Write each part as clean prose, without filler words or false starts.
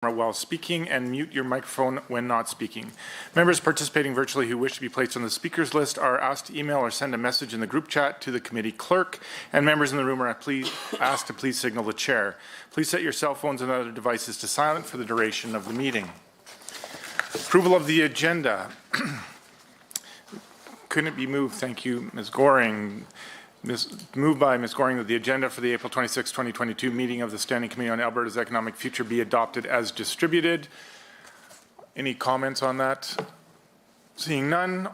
while speaking and mute your microphone when not speaking. Members participating virtually who wish to be placed on the speakers list are asked to email or send a message in the group chat to the committee clerk, and members in the room are asked to please signal the chair. Please set your cell phones and other devices to silent for the duration of the meeting. Approval of the agenda. Couldn't it be moved? Thank you, Ms. Goring. Moved by Ms. Goring that the agenda for the April 26, 2022 meeting of the Standing Committee on Alberta's Economic Future be adopted as distributed. Any comments on that? Seeing none,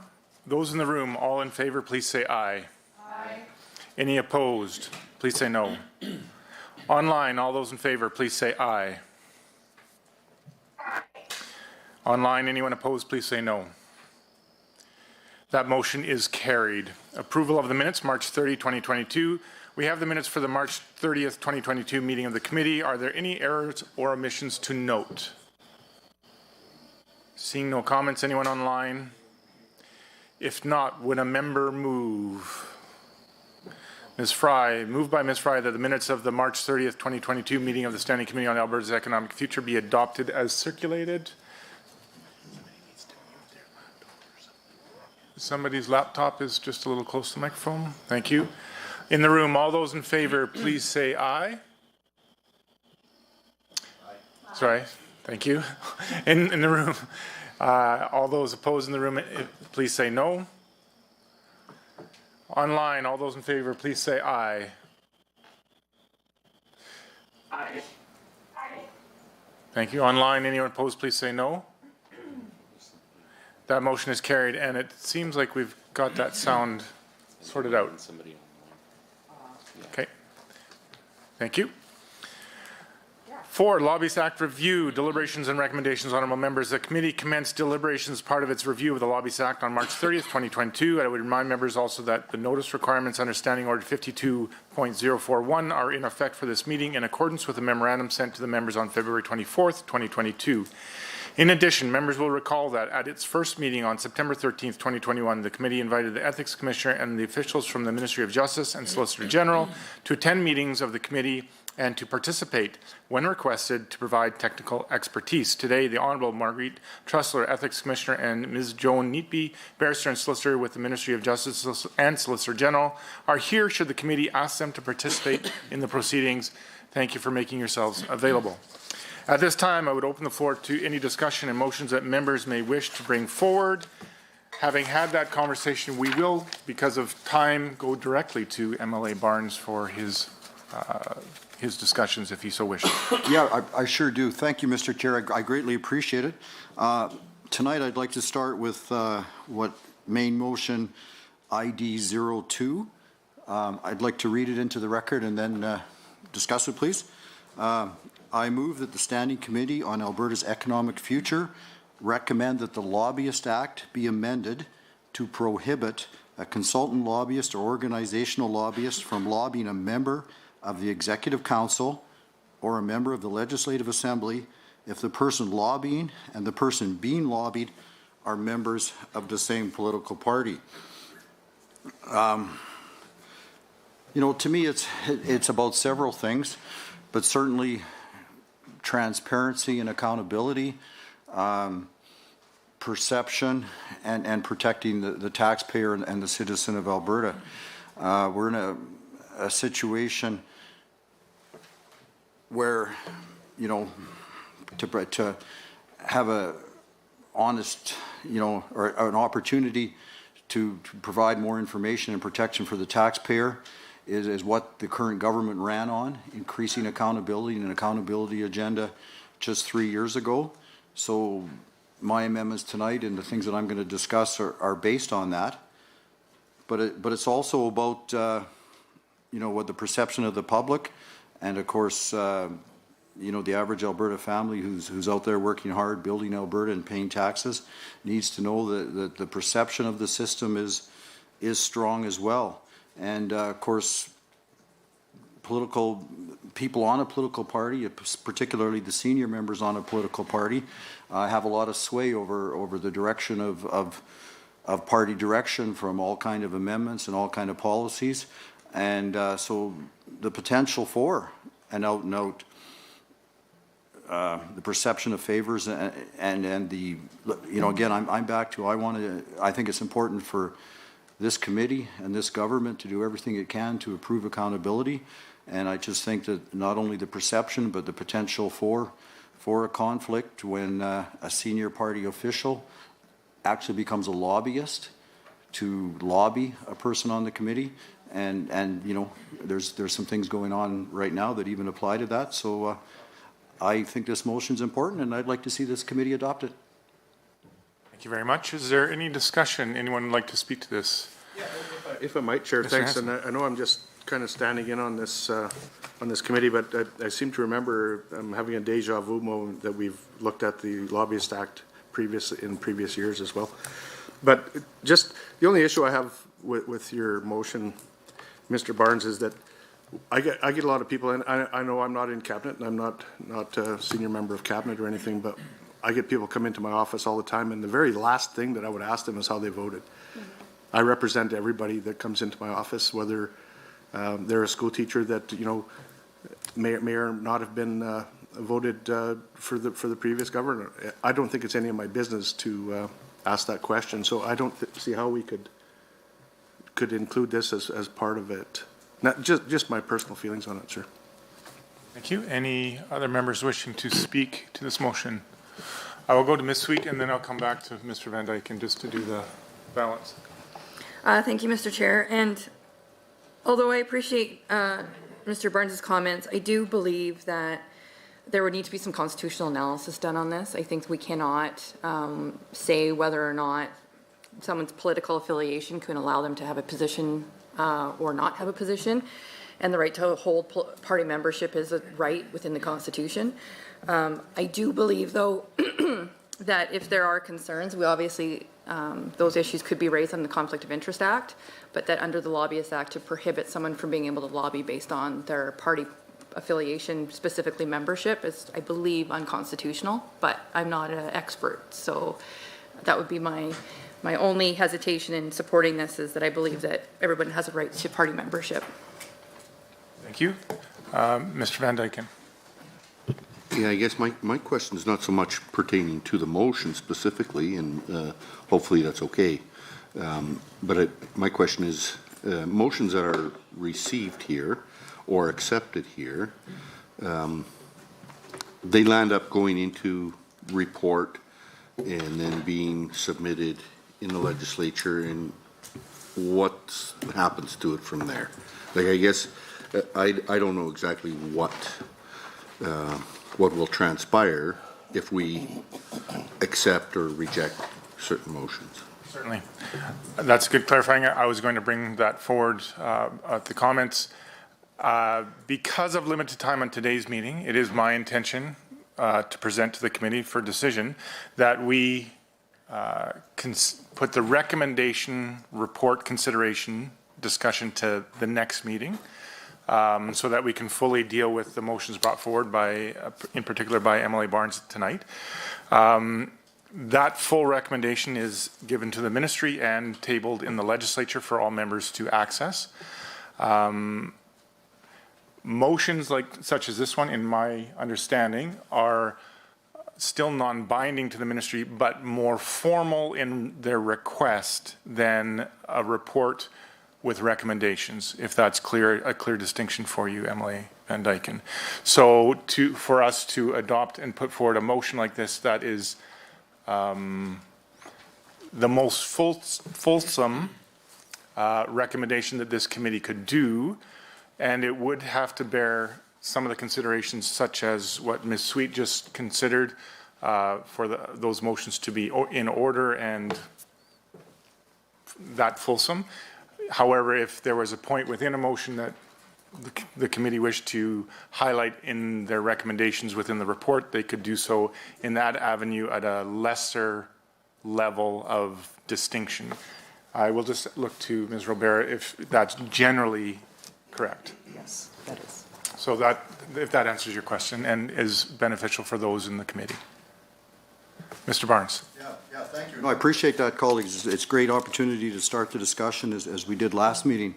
those in the room, all in favor, please say aye. Aye. Any opposed? Please say no. Online, all those in favor, please say aye. Aye. Online, anyone opposed, please say no. That motion is carried. Approval of the minutes, March 30, 2022. We have the minutes for the March 30th, 2022 meeting of the committee. Are there any errors or omissions to note? Seeing no comments, anyone online? If not, would a member move? Ms. Fry, moved by Ms. Fry that the minutes of the March 30th, 2022 meeting of the Standing Committee on Alberta's Economic Future be adopted as circulated. Somebody's laptop is just a little close to the microphone. Thank you. In the room, all those in favor, please say aye. Aye. Sorry. Thank you. In the room, all those opposed in the room, please say no. Online, all those in favor, please say aye. Aye. Aye. Thank you. Online, anyone opposed, please say no. That motion is carried, and it seems like we've got that sound sorted out. Okay. Thank you. 4, Lobbyist Act Review, Deliberations and Recommendations. Honourable members, the committee commenced deliberations as part of its review of the Lobbyist Act on March 30th, 2022. I would remind members also that the notice requirements under Standing Order 52.041 are in effect for this meeting in accordance with the memorandum sent to the members on February 24th, 2022. In addition, members will recall that at its first meeting on September 13th, 2021, the committee invited the Ethics Commissioner and the officials from the Ministry of Justice and Solicitor General to attend meetings of the committee and to participate, when requested, to provide technical expertise. Today, the Honourable Marguerite Trussler, Ethics Commissioner, and Ms. Joan Neatby, Barrister and Solicitor with the Ministry of Justice and Solicitor General, are here should the committee ask them to participate in the proceedings. Thank you for making yourselves available. At this time, I would open the floor to any discussion and motions that members may wish to bring forward. Having had that conversation, we will, because of time, go directly to MLA Barnes for his discussions, if he so wishes. Yeah, I sure do. Thank you, Mr. Chair. I greatly appreciate it. Tonight, I'd like to start with what main motion ID 02. I'd like to read it into the record and then discuss it, please. I move that the Standing Committee on Alberta's Economic Future recommend that the Lobbyist Act be amended to prohibit a consultant lobbyist or organizational lobbyist from lobbying a member of the Executive Council or a member of the Legislative Assembly if the person lobbying and the person being lobbied are members of the same political party. You know, to me, it's about several things, but certainly transparency and accountability, perception, and protecting the taxpayer and the citizen of Alberta. We're in a situation where, you know, to have a honest, you know, or an opportunity to provide more information and protection for the taxpayer is what the current government ran on, increasing accountability and an accountability agenda just 3 years ago. So my amendments tonight and the things that I'm going to discuss are based on that. But it's also about, you know, what the perception of the public and, of course, you know, the average Alberta family who's out there working hard, building Alberta and paying taxes needs to know that the perception of the system is strong as well. And of course, political people on a political party, particularly the senior members on a political party, have a lot of sway over the direction of party direction from all kind of amendments and all kind of policies. And so the potential for an out-and-out the perception of favors and the, you know, again, I'm back to, I think it's important for this committee and this government to do everything it can to improve accountability. And I just think that not only the perception, but the potential for a conflict when a senior party official actually becomes a lobbyist to lobby a person on the committee. And you know, there's some things going on right now that even apply to that. So I think this motion is important, and I'd like to see this committee adopt it. Thank you very much. Is there any discussion? Anyone would like to speak to this? Yeah, if I might, Chair, thanks. And I know I'm just kind of standing in on this committee, but I seem to remember having a deja vu moment that we've looked at the Lobbyist Act in previous years as well. But just the only issue I have with your motion, Mr. Barnes, is that I get a lot of people, and I know I'm not in cabinet, and I'm not a senior member of cabinet or anything, but I get people come into my office all the time, and the very last thing that I would ask them is how they voted. I represent everybody that comes into my office, whether they're a school teacher that, you know, may or not have been voted for the previous governor. I don't think it's any of my business to ask that question, so I don't see how we could include this as part of it. Not just my personal feelings on it, sir. Thank you. Any other members wishing to speak to this motion? I will go to Ms. Sweet, and then I'll come back to Mr. Van Dyken just to do the balance. Thank you, Mr. Chair. And although I appreciate Mr. Barnes's comments, I do believe that there would need to be some constitutional analysis done on this. I think we cannot say whether or not someone's political affiliation can allow them to have a position or not have a position. And the right to hold party membership is a right within the Constitution. I do believe, though, that if there are concerns, we obviously, those issues could be raised on the Conflict of Interest Act, but that under the Lobbyist Act to prohibit someone from being able to lobby based on their party affiliation, specifically membership, is, I believe, unconstitutional, but I'm not an expert. So that would be my only hesitation in supporting this, is that I believe that everyone has a right to party membership. Thank you. Mr. Van Dyken. Yeah, I guess my question is not so much pertaining to the motion specifically, and hopefully that's okay. But my question is, motions that are received here or accepted here, they land up going into report and then being submitted in the legislature, and what happens to it from there? Like, I guess I don't know exactly what will transpire if we accept or reject certain motions. Certainly. That's good clarifying. I was going to bring that forward at the comments. Because of limited time on today's meeting, it is my intention to present to the committee for decision that we can put the recommendation report consideration discussion to the next meeting, so that we can fully deal with the motions brought forward by, in particular by MLA Barnes tonight. That full recommendation is given to the ministry and tabled in the legislature for all members to access. Motions such as this one, in my understanding, are still non-binding to the ministry, but more formal in their request than a report with recommendations, if that's a clear distinction for you, Emily Van Dyken. So for us to adopt and put forward a motion like this, that is the most fulsome recommendation that this committee could do, and it would have to bear some of the considerations such as what Ms. Sweet just considered, for those motions to be in order and that fulsome. However, if there was a point within a motion that the committee wished to highlight in their recommendations within the report, they could do so in that avenue at a lesser level of distinction. I will just look to Ms. Robert if that's generally correct. Yes, that is. So that, if that answers your question and is beneficial for those in the committee. Mr. Barnes. Yeah, thank you. No, I appreciate that, colleagues. It's a great opportunity to start the discussion as we did last meeting.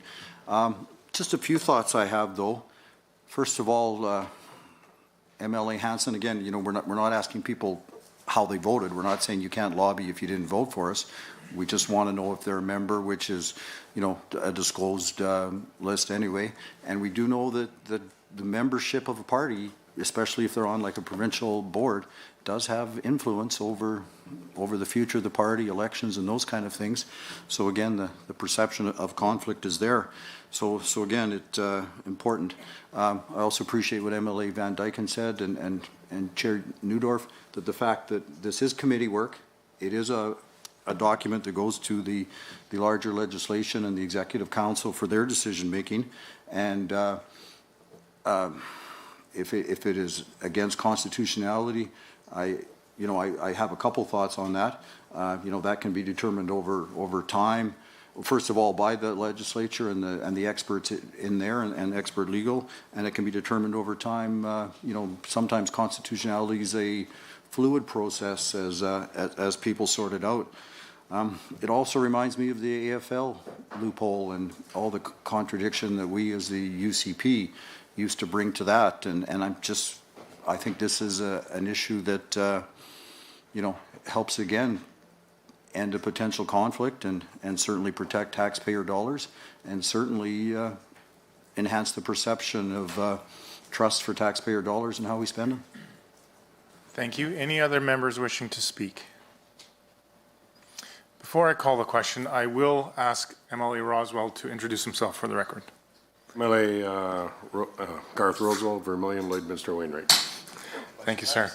Just a few thoughts I have, though. First of all, MLA Hanson, again, we're not asking people how they voted. We're not saying you can't lobby if you didn't vote for us. We just want to know if they're a member, which is, a disclosed list anyway. And we do know that the membership of a party, especially if they're on like a provincial board, does have influence over the future of the party, elections and those kind of things. So again, the perception of conflict is there. So again, it's important. I also appreciate what MLA Van Dyken said and Chair Newdorf, that the fact that this is committee work, it is a document that goes to the larger legislation and the Executive Council for their decision making. And if it is against constitutionality, I have a couple thoughts on that. That can be determined over time. First of all, by the legislature and the experts in there and expert legal, and it can be determined over time. Sometimes constitutionality is a fluid process as people sort it out. It also reminds me of the AFL loophole and all the contradiction that we as the UCP used to bring to that, and I think this is an issue that helps again end a potential conflict and certainly protect taxpayer dollars and certainly enhance the perception of trust for taxpayer dollars and how we spend them. Thank you. Any other members wishing to speak? Before I call the question, I will ask MLA Roswell to introduce himself for the record. MLA Garth Roswell, Vermilion, Lloydminster, Wainwright. Thank you, sir.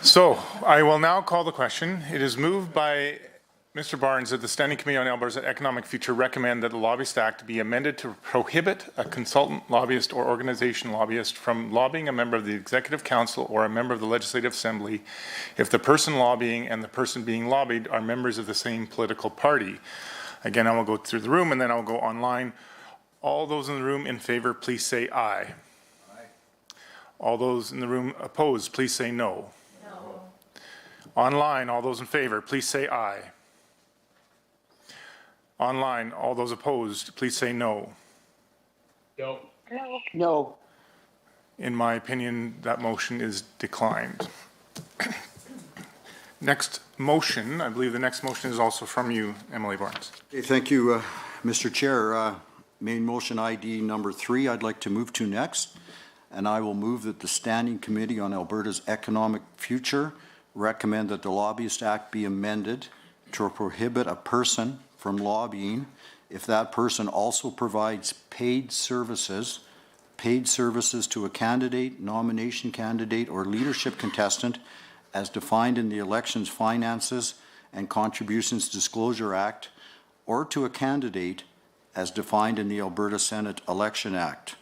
So I will now call the question. It is moved by Mr. Barnes that the Standing Committee on Alberta's Economic Future recommend that the Lobbyist Act be amended to prohibit a consultant lobbyist or organization lobbyist from lobbying a member of the Executive Council or a member of the Legislative Assembly if the person lobbying and the person being lobbied are members of the same political party. Again, I will go through the room and then I'll go online. All those in the room in favor, please say aye. Aye. All those in the room opposed, please say no. No. Online, all those in favor, please say aye. Online, all those opposed, please say no. No. No. No. In my opinion, that motion is declined. Next motion, I believe the next motion is also from you, Emily Barnes. Okay, thank you, Mr. Chair. Main motion ID number 3, I'd like to move to next. And I will move that the Standing Committee on Alberta's Economic Future recommend that the Lobbyist Act be amended to prohibit a person from lobbying if that person also provides paid services to a candidate, nomination candidate, or leadership contestant as defined in the Elections Finances and Contributions Disclosure Act, or to a candidate as defined in the Alberta Senate Election Act.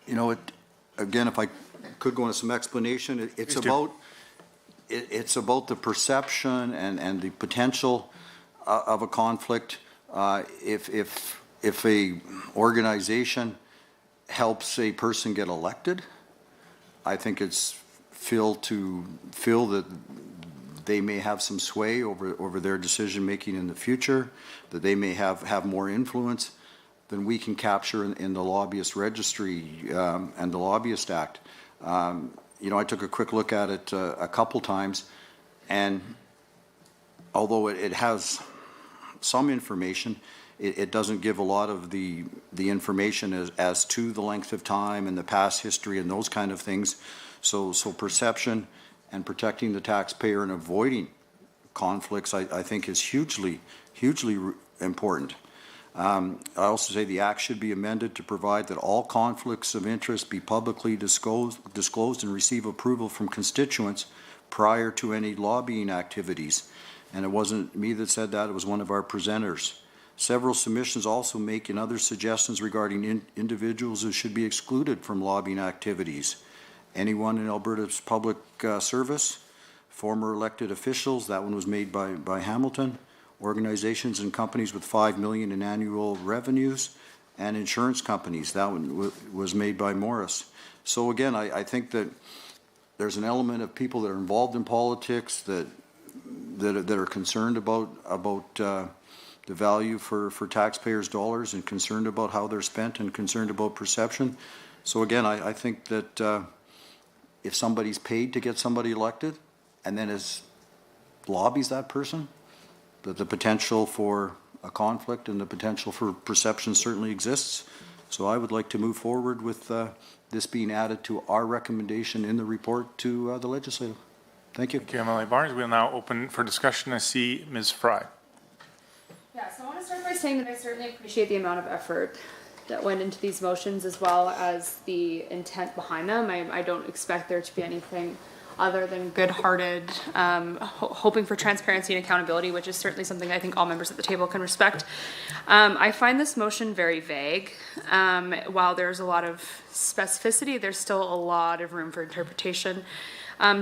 Again, if I could go into some explanation, it's about the perception and the potential of a conflict. If a organization helps a person get elected, I think it's feel that they may have some sway over their decision making in the future, that they may have more influence than we can capture in the lobbyist registry and the Lobbyist Act. I took a quick look at it a couple times, and although it has some information, it doesn't give a lot of the information as to the length of time and the past history and those kind of things. So perception and protecting the taxpayer and avoiding conflicts, I think, is hugely important. I also say the Act should be amended to provide that all conflicts of interest be publicly disclosed and receive approval from constituents prior to any lobbying activities. And it wasn't me that said that, it was one of our presenters. Several submissions also make in other suggestions regarding individuals who should be excluded from lobbying activities. Anyone in Alberta's public service, former elected officials, that one was made by Hamilton, organizations and companies with $5 million in annual revenues, and insurance companies, that one was made by Morris. So again, I think that there's an element of people that are involved in politics that are concerned about the value for taxpayers' dollars and concerned about how they're spent and concerned about perception. So again, I think that if somebody's paid to get somebody elected and then lobbies that person, that the potential for a conflict and the potential for perception certainly exists. So I would like to move forward with this being added to our recommendation in the report to the legislative. Thank you. Thank you, MLA Barnes. We'll now open for discussion. I see Ms. Fry. Yeah, so I want to start by saying that I certainly appreciate the amount of effort that went into these motions as well as the intent behind them. I don't expect there to be anything other than good-hearted, hoping for transparency and accountability, which is certainly something I think all members at the table can respect. I find this motion very vague. While there's a lot of specificity, there's still a lot of room for interpretation.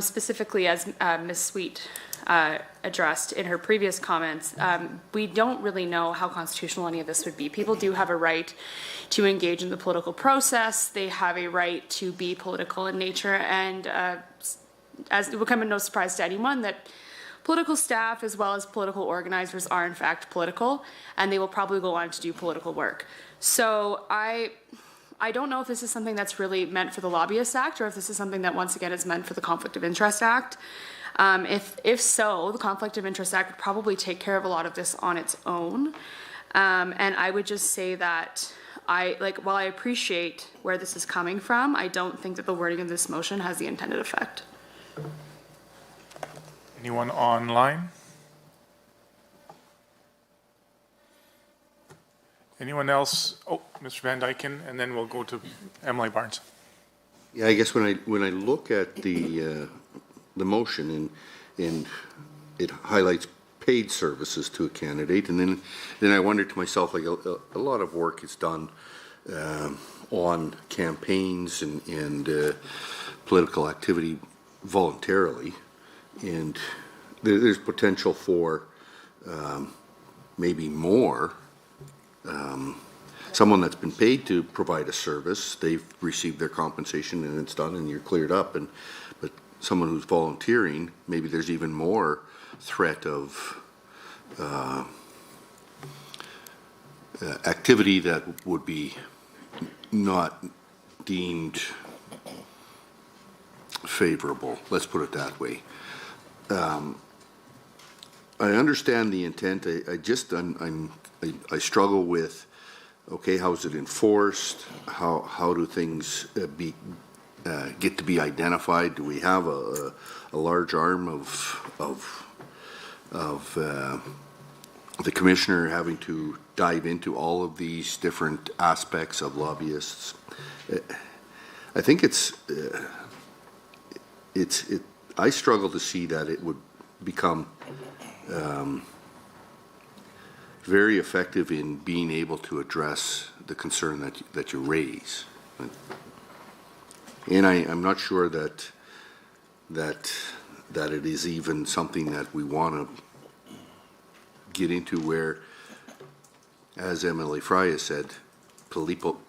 Specifically, as Ms. Sweet addressed in her previous comments, we don't really know how constitutional any of this would be. People do have a right to engage in the political process. They have a right to be political in nature, and as it will come as no surprise to anyone that political staff as well as political organizers are in fact political, and they will probably go on to do political work. So I don't know if this is something that's really meant for the Lobbyist Act or if this is something that once again is meant for the Conflict of Interest Act. If so, the Conflict of Interest Act would probably take care of a lot of this on its own. And I would just say that while I appreciate where this is coming from, I don't think that the wording of this motion has the intended effect. Anyone online? Anyone else? Oh, Mr. Van Dyken, and then we'll go to MLA Barnes. Yeah, I guess when I look at the motion and it highlights paid services to a candidate, and then I wonder to myself, like a lot of work is done on campaigns and political activity voluntarily, and there's potential for maybe more. Someone that's been paid to provide a service, they've received their compensation and it's done and you're cleared up. But someone who's volunteering, maybe there's even more threat of activity that would be not deemed favorable. Let's put it that way. I understand the intent. I struggle with, okay, how is it enforced? How do things get to be identified? Do we have a large arm of the commissioner having to dive into all of these different aspects of lobbyists? I think I struggle to see that it would become very effective in being able to address the concern that you raise. And I'm not sure that it is even something that we want to get into where, as MLA Fry has said,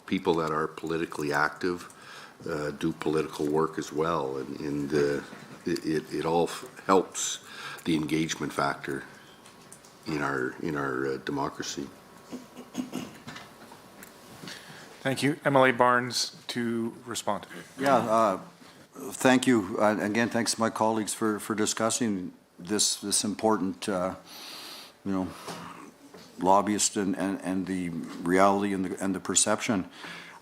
people that are politically active do political work as well, and it all helps the engagement factor in our democracy. Thank you. MLA Barnes to respond. Yeah, thank you. Again, thanks to my colleagues for discussing this important, lobbyist and the reality and the perception.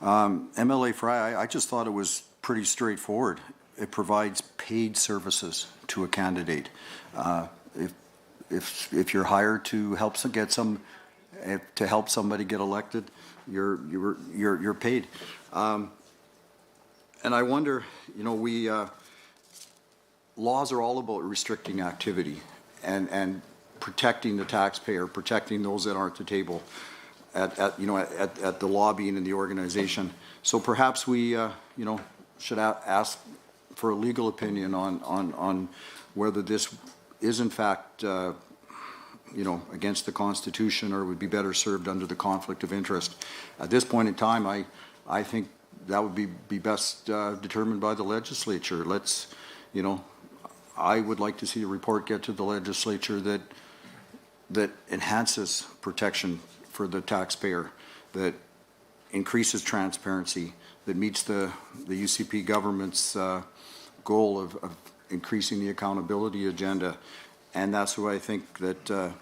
MLA Fry, I just thought it was pretty straightforward. It provides paid services to a candidate. If you're hired to help somebody get elected, you're paid. And I wonder, laws are all about restricting activity and protecting the taxpayer, protecting those that aren't at the table at the lobbying and the organization. So perhaps we should ask for a legal opinion on whether this is in fact against the Constitution or would be better served under the conflict of interest. At this point in time, I think that would be best determined by the legislature. I would like to see a report get to the legislature that enhances protection for the taxpayer, that increases transparency, that meets the UCP government's goal of increasing the accountability agenda. And that's why I think that,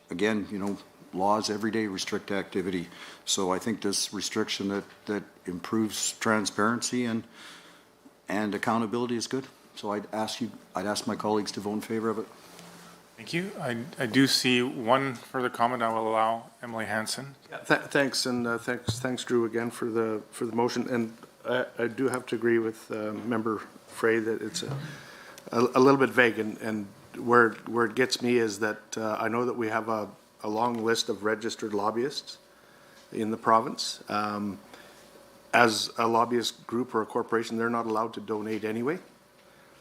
again, you know, laws every day restrict activity. So I think this restriction that improves transparency and accountability is good. So I'd ask my colleagues to vote in favor of it. Thank you. I do see one further comment I will allow, Emily Hansen. Thanks, and thanks, Drew, again for the motion. And I do have to agree with Member Frey that it's a little bit vague, and where it gets me is that I know that we have a long list of registered lobbyists in the province. As a lobbyist group or a corporation, they're not allowed to donate anyway.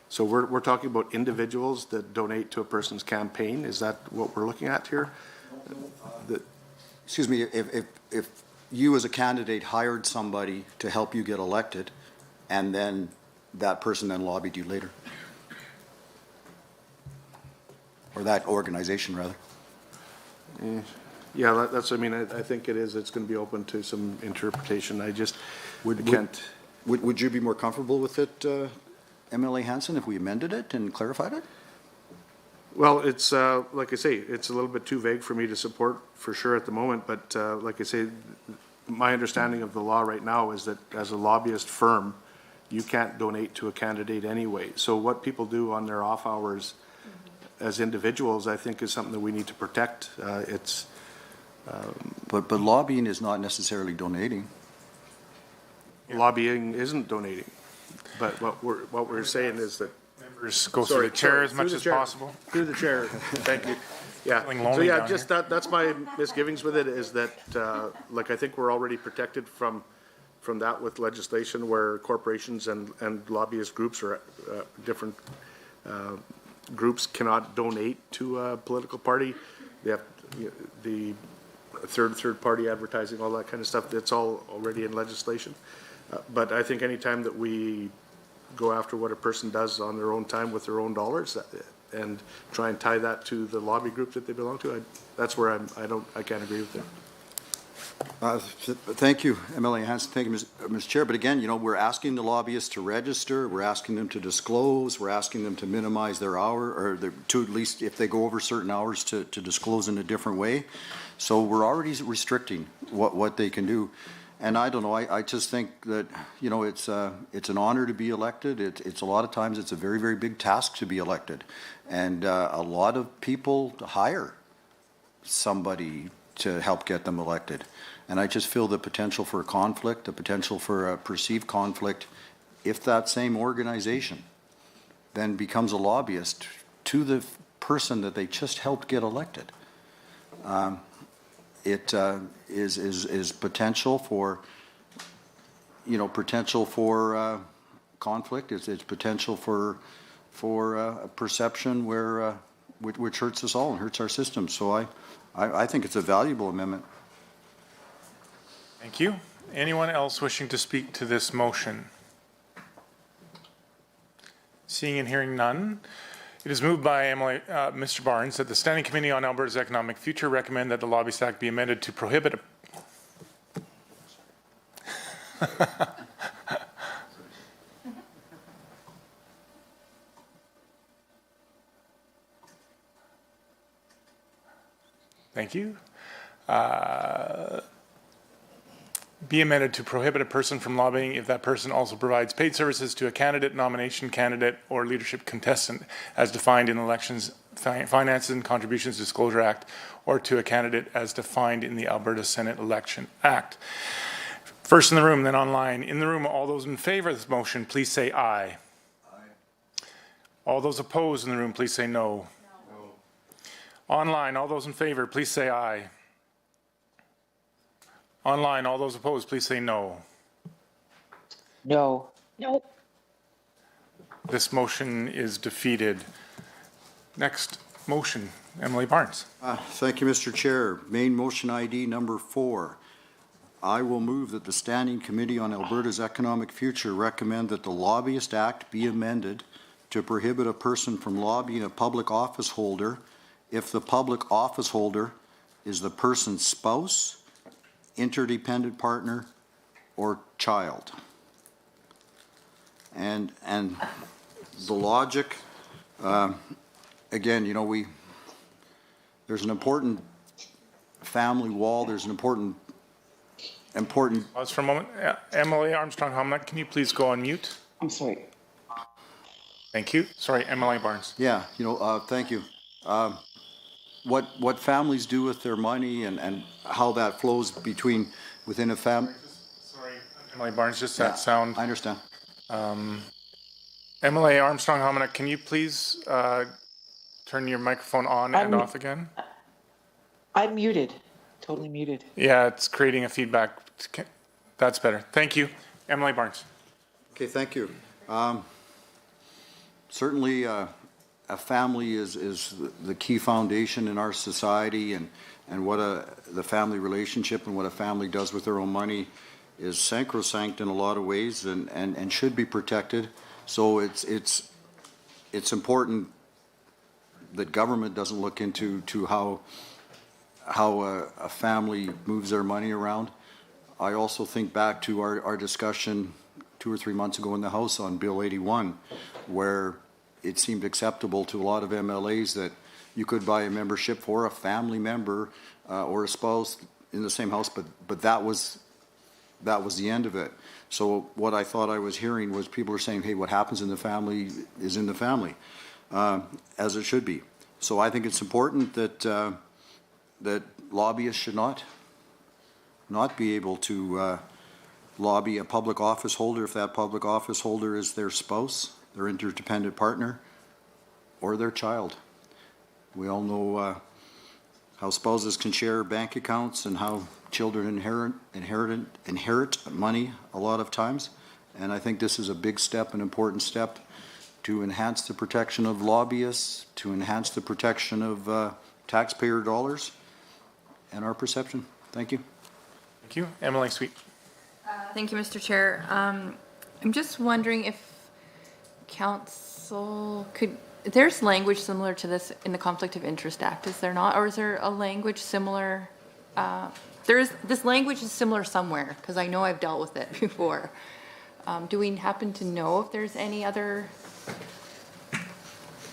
So we're talking about individuals that donate to a person's campaign. Is that what we're looking at here? Excuse me, if you as a candidate hired somebody to help you get elected, and then that person then lobbied you later, or that organization rather. Yeah, that's, I mean, I think it is, it's going to be open to some interpretation. I just can't. Would you be more comfortable with it, MLA Hansen, if we amended it and clarified it? Well, it's, like I say, it's a little bit too vague for me to support for sure at the moment, but like I say, my understanding of the law right now is that as a lobbyist firm, you can't donate to a candidate anyway. So what people do on their off hours as individuals, I think, is something that we need to protect. But lobbying is not necessarily donating. Lobbying isn't donating, but what we're saying is that. Members go through the chair as much as possible. Through the chair, thank you. Yeah, Feeling so lonely yeah, down just that's my misgivings with it, is that, like, I think we're already protected from that with legislation where corporations and lobbyist groups or different groups cannot donate to a political party. They have the third party advertising, all that kind of stuff. That's all already in legislation. But I think anytime that we go after what a person does on their own time with their own dollars and try and tie that to the lobby group that they belong to, that's where I can't agree with it. Thank you, MLA Hansen. Thank you, Ms. Chair. But again, you know, we're asking the lobbyists to register. We're asking them to disclose. We're asking them to minimize their hour, or to at least, if they go over certain hours, to disclose in a different way. So we're already restricting what they can do. And I don't know, I just think that, you know, it's an honor to be elected. It's a lot of times it's a very, very big task to be elected. And a lot of people hire somebody to help get them elected. And I just feel the potential for a conflict, the potential for a perceived conflict, if that same organization then becomes a lobbyist to the person that they just helped get elected. It is potential for, you know, conflict. It's potential for a perception where which hurts us all and hurts our system. So I think it's a valuable amendment. Thank you. Anyone else wishing to speak to this motion? Seeing and hearing none. It is moved by Mr. Barnes that the Standing Committee on Alberta's Economic Future recommend that the Lobbyist Act be amended to prohibit Thank you. Be amended to prohibit a person from lobbying if that person also provides paid services to a candidate, nomination candidate, or leadership contestant as defined in Elections, Finances and Contributions Disclosure Act, or to a candidate as defined in the Alberta Senate Election Act. First in the room, then online. In the room, all those in favor of this motion, please say aye. Aye. All those opposed in the room, please say no. No. Online, all those in favor, please say aye. Online, all those opposed, please say no. No. No. This motion is defeated. Next motion, Emily Barnes. Thank you, Mr. Chair. Main motion ID number 4. I will move that the Standing Committee on Alberta's Economic Future recommend that the Lobbyist Act be amended to prohibit a person from lobbying a public office holder if the public office holder is the person's spouse, interdependent partner, or child. And the logic, again, you know, there's an important family wall, there's an important. Pause for a moment. Emily Armstrong-Hominick, can you please go on mute? I'm sorry. Thank you. Sorry, Emily Barnes. Yeah, you know, thank you. What families do with their money and how that flows within a family. Sorry, Emily Barnes, just that sound. I understand. Emily Armstrong-Hominick, can you please turn your microphone on and off again? I'm muted, totally muted. Yeah, it's creating a feedback. That's better. Thank you. Emily Barnes. Okay, thank you. Certainly, a family is the key foundation in our society, and what the family relationship and what a family does with their own money is sacrosanct in a lot of ways and should be protected. So it's important that government doesn't look into how a family moves their money around. I also think back to our discussion 2 or 3 months ago in the House on Bill 81, where it seemed acceptable to a lot of MLAs that you could buy a membership for a family member or a spouse in the same house, but that was the end of it. So what I thought I was hearing was people were saying, hey, what happens in the family is in the family, as it should be. So I think it's important that that lobbyists should not be able to lobby a public office holder if that public office holder is their spouse, their interdependent partner, or their child. We all know how spouses can share bank accounts and how children inherit money a lot of times. And I think this is a big step, an important step to enhance the protection of lobbyists, to enhance the protection of taxpayer dollars and our perception. Thank you. Thank you. Emily Sweet. Thank you, Mr. Chair. I'm just wondering if council there's language similar to this in the Conflict of Interest Act, is there not? Or is there a language similar? This language is similar somewhere, because I know I've dealt with it before. Do we happen to know if there's any other?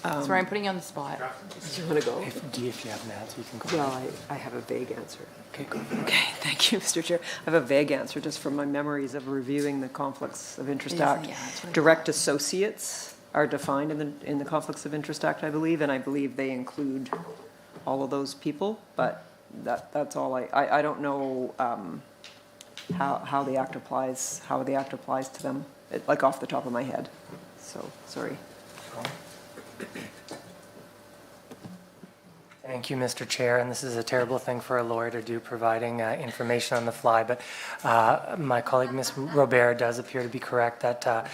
Sorry, I'm putting you on the spot. Do you want to go? If you have an answer, you can go. Well, I have a vague answer. Okay, go. Okay, thank you, Mr. Chair. I have a vague answer just from my memories of reviewing the Conflicts of Interest Act. Yeah, that's what I Direct associates are defined in the Conflicts of Interest Act, I believe, and I believe they include all of those people, but that's all I don't know how the act applies to them, like off the top of my head. So, sorry. Thank you, Mr. Chair, and this is a terrible thing for a lawyer to do, providing information on the fly, but my colleague, Ms. Robert, does appear to be correct that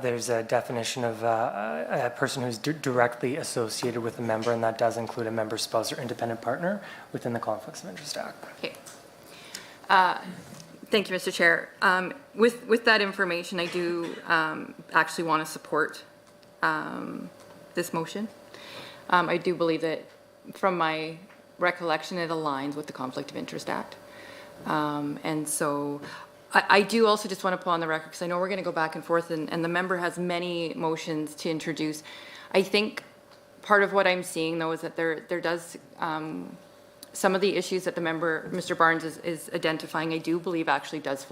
there's a definition of a person who's directly associated with a member, and that does include a member's spouse or independent partner within the Conflicts of Interest Act. Okay. Thank you, Mr. Chair. With that information, I do actually want to support this motion. I do believe that, from my recollection, it aligns with the Conflict of Interest Act. And so I do also just want to put on the record, because I know we're going to go back and forth, and the member has many motions to introduce. I think part of what I'm seeing, though, is that there does, some of the issues that the member, Mr. Barnes, is identifying, I do believe actually does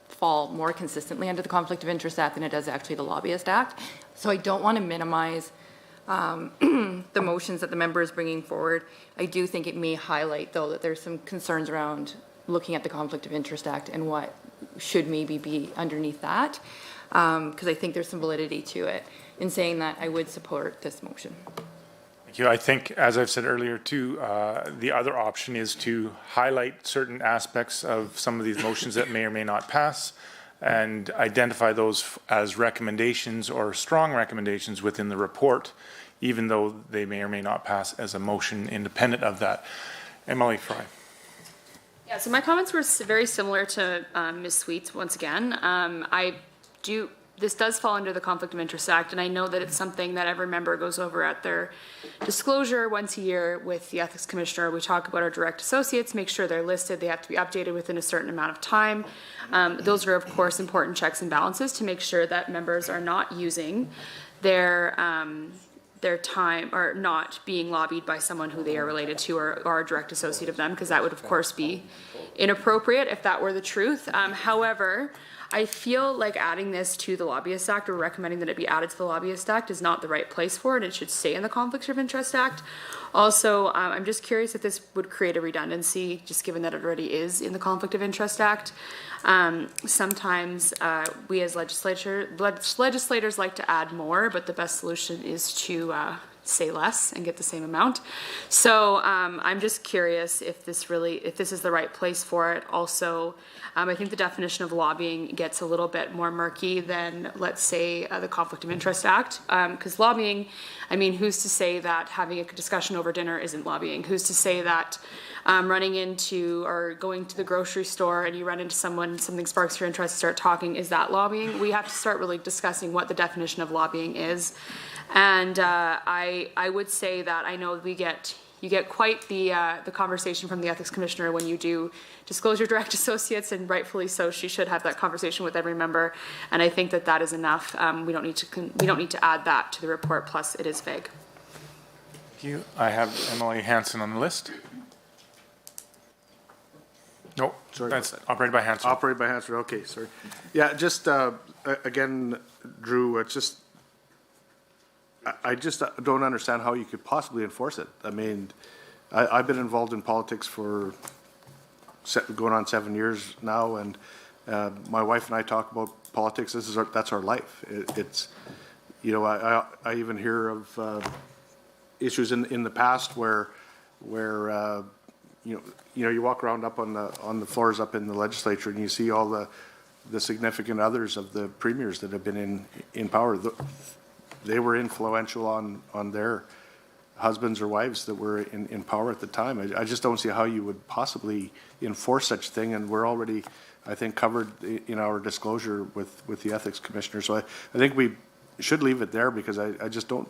fall more consistently under the Conflict of Interest Act than it does actually the Lobbyist Act. So I don't want to minimize the motions that the member is bringing forward. I do think it may highlight, though, that there's some concerns around looking at the Conflict of Interest Act and what should maybe be underneath that, because I think there's some validity to it. In saying that, I would support this motion. Thank you. I think, as I've said earlier too, the other option is to highlight certain aspects of some of these motions that may or may not pass and identify those as recommendations or strong recommendations within the report, even though they may or may not pass as a motion independent of that. Emily Fry. Yeah, so my comments were very similar to Ms. Sweet's once again. I do this does fall under the Conflict of Interest Act, and I know that it's something that every member goes over at their disclosure once a year with the Ethics Commissioner. We talk about our direct associates, make sure they're listed, they have to be updated within a certain amount of time. Those are, of course, important checks and balances to make sure that members are not using their time or not being lobbied by someone who they are related to or a direct associate of them, because that would, of course, be inappropriate if that were the truth. However, I feel like adding this to the Lobbyist Act or recommending that it be added to the Lobbyist Act is not the right place for it. It should stay in the Conflict of Interest Act. Also, I'm just curious if this would create a redundancy, just given that it already is in the Conflict of Interest Act. Sometimes we as legislators like to add more, but the best solution is to say less and get the same amount. So I'm just curious if this is the right place for it. Also, I think the definition of lobbying gets a little bit more murky than, let's say, the Conflict of Interest Act. Because lobbying, I mean, who's to say that having a discussion over dinner isn't lobbying? Who's to say that running into or going to the grocery store and you run into someone, something sparks your interest, start talking, is that lobbying? We have to start really discussing what the definition of lobbying is. And I would say that I know you get quite the conversation from the Ethics Commissioner when you do disclose your direct associates, and rightfully so. She should have that conversation with every member, and I think that is enough. We don't need to add that to the report. Plus, it is vague. Thank you. I have Emily Hanson on the list. No, Sorry that's about that. operated by Hanson. Operated by Hansford, okay, sorry. Yeah, just, again, Drew, it's just, I just don't understand how you could possibly enforce it. I mean, I've been involved in politics for going on 7 years now, and my wife and I talk about politics. That's our life. It's, you know, I even hear of issues in the past where you know, you walk around up on the floors up in the legislature and you see all the significant others of the premiers that have been in power. They were influential on their husbands or wives that were in power at the time. I just don't see how you would possibly enforce such a thing, and we're already, I think, covered in our disclosure with the Ethics Commissioner. So I think we should leave it there, because I just don't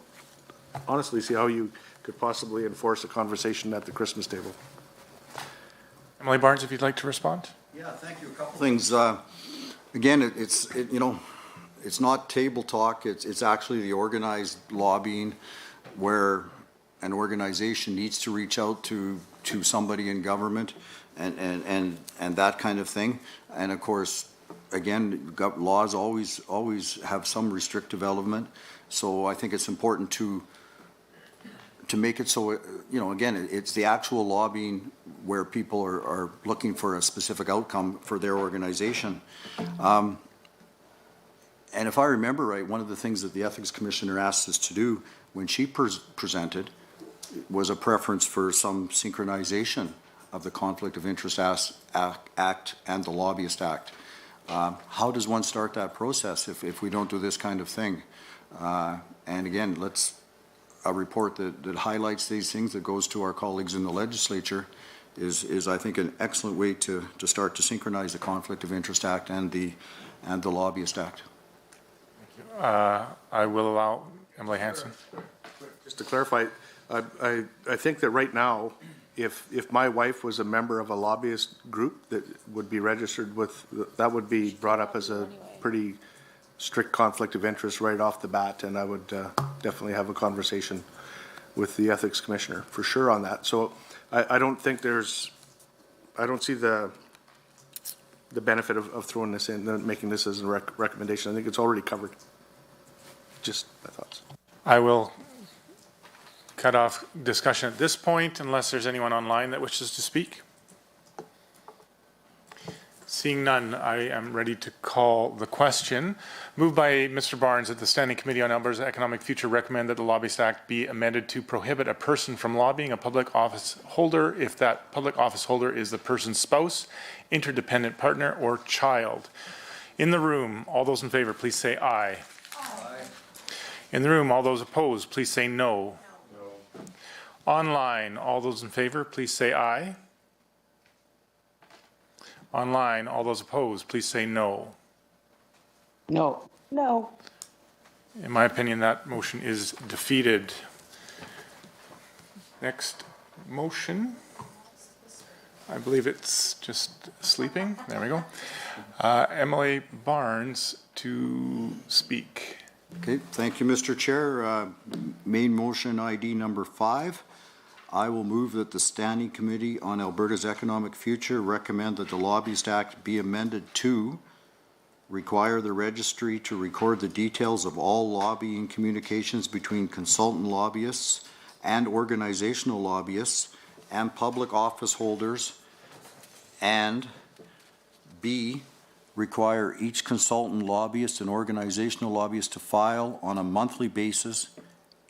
honestly see how you could possibly enforce a conversation at the Christmas table. Emily Barnes, if you'd like to respond. Yeah, thank you. A couple things. Again, it's not table talk. It's actually the organized lobbying where an organization needs to reach out to somebody in government and that kind of thing. And of course, again, laws always have some restrictive element. So I think it's important to make it so, you know, again, it's the actual lobbying where people are looking for a specific outcome for their organization. And if I remember right, one of the things that the Ethics Commissioner asked us to do when she presented was a preference for some synchronization of the Conflict of Interest Act and the Lobbyist Act. How does one start that process if we don't do this kind of thing? And again, a report that highlights these things that goes to our colleagues in the legislature is I think an excellent way to start to synchronize the Conflict of Interest Act and the Lobbyist Act. I will allow Emily Hanson. Just to clarify, I think that right now, if my wife was a member of a lobbyist group that would be registered with, that would be brought up as a pretty strict conflict of interest right off the bat, and I would definitely have a conversation with the Ethics Commissioner for sure on that. So I don't think I don't see the benefit of throwing this in, making this as a recommendation. I think it's already covered. Just my thoughts. I will cut off discussion at this point unless there's anyone online that wishes to speak. Seeing none, I am ready to call the question. Moved by Mr. Barnes that the Standing Committee on Alberta's Economic Future recommend that the Lobbyist Act be amended to prohibit a person from lobbying a public office holder if that public office holder is the person's spouse, interdependent partner, or child. In the room, all those in favor, please say aye. Aye. In the room, all those opposed, please say no. No. Online, all those in favor, please say aye. Online, all those opposed, please say no. No. No. In my opinion, that motion is defeated. Next motion. I believe it's just sleeping. There we go. Emily Barnes to speak. Okay, thank you, Mr. Chair. Main motion ID number 5. I will move that the Standing Committee on Alberta's Economic Future recommend that the Lobbyist Act be amended to require the registry to record the details of all lobbying communications between consultant lobbyists and organizational lobbyists and public office holders, and B, require each consultant lobbyist and organizational lobbyist to file on a monthly basis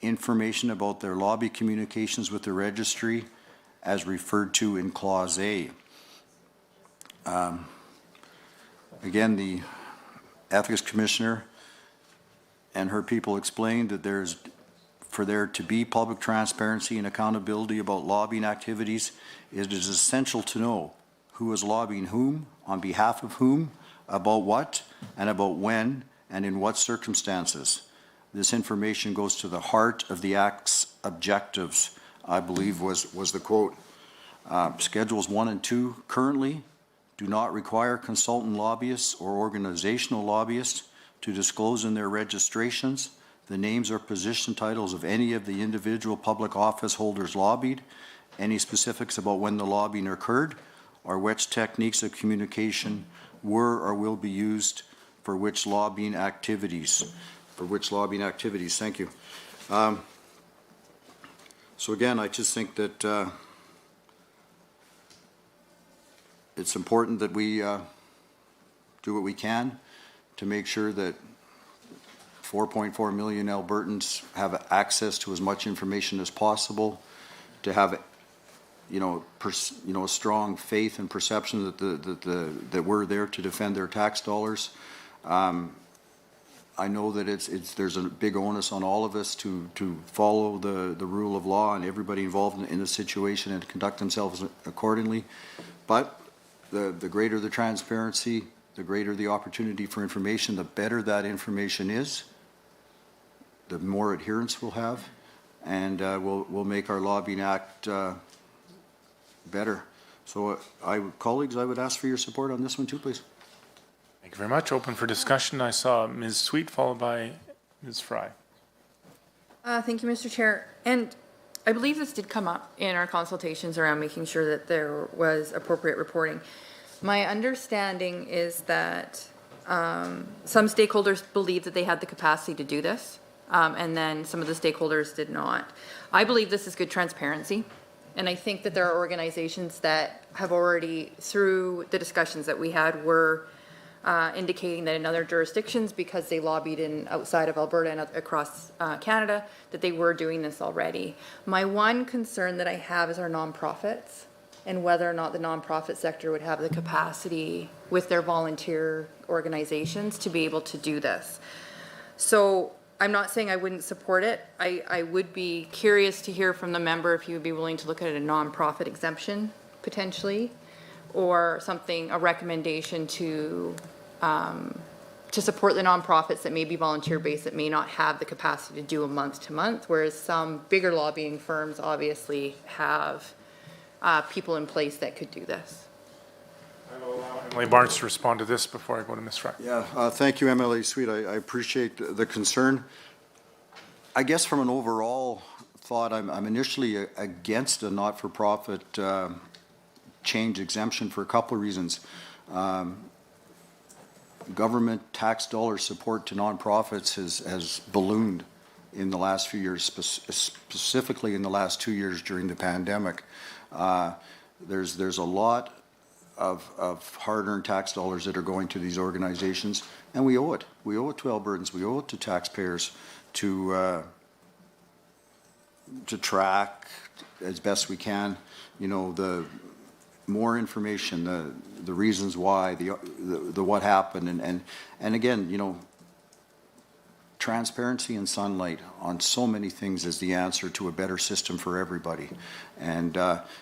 information about their lobby communications with the registry as referred to in Clause A. Again, the Ethics Commissioner and her people explained that for there to be public transparency and accountability about lobbying activities, it is essential to know who is lobbying whom, on behalf of whom, about what, and about when, and in what circumstances. This information goes to the heart of the Act's objectives, I believe was the quote. Schedules 1 and 2 currently do not require consultant lobbyists or organizational lobbyists to disclose in their registrations the names or position titles of any of the individual public office holders lobbied, any specifics about when the lobbying occurred, or which techniques of communication were or will be used for which lobbying activities. Thank you. So again, I just think that it's important that we do what we can to make sure that 4.4 million Albertans have access to as much information as possible, to have a strong faith and perception that we're there to defend their tax dollars. I know that there's a big onus on all of us to follow the rule of law and everybody involved in the situation and conduct themselves accordingly. But the greater the transparency, the greater the opportunity for information, the better that information is, the more adherence we'll have, and we'll make our lobbying act better. So colleagues, I would ask for your support on this one too, please. Thank you very much. Open for discussion. I saw Ms. Sweet followed by Ms. Fry. Thank you, Mr. Chair. And I believe this did come up in our consultations around making sure that there was appropriate reporting. My understanding is that some stakeholders believed that they had the capacity to do this, and then some of the stakeholders did not. I believe this is good transparency, and I think that there are organizations that have already, through the discussions that we had, were indicating that in other jurisdictions, because they lobbied outside of Alberta and across Canada, that they were doing this already. My one concern that I have is our nonprofits, and whether or not the nonprofit sector would have the capacity with their volunteer organizations to be able to do this. So I'm not saying I wouldn't support it. I would be curious to hear from the member if he would be willing to look at a nonprofit exemption potentially, or something, a recommendation to support the nonprofits that may be volunteer-based, that may not have the capacity to do a month-to-month, whereas some bigger lobbying firms obviously have people in place that could do this. I will allow Emily Barnes to respond to this before I go to Ms. Fry. Yeah, thank you, Emily Sweet. I appreciate the concern. I guess from an overall thought, I'm initially against a not-for-profit change exemption for a couple of reasons. Government tax dollar support to nonprofits has ballooned in the last few years, specifically in the last 2 years during the pandemic. There's a lot of hard-earned tax dollars that are going to these organizations, and we owe it. We owe it to Albertans. We owe it to taxpayers to track as best we can, the more information, the reasons why, the what happened, and again, transparency and sunlight on so many things is the answer to a better system for everybody. And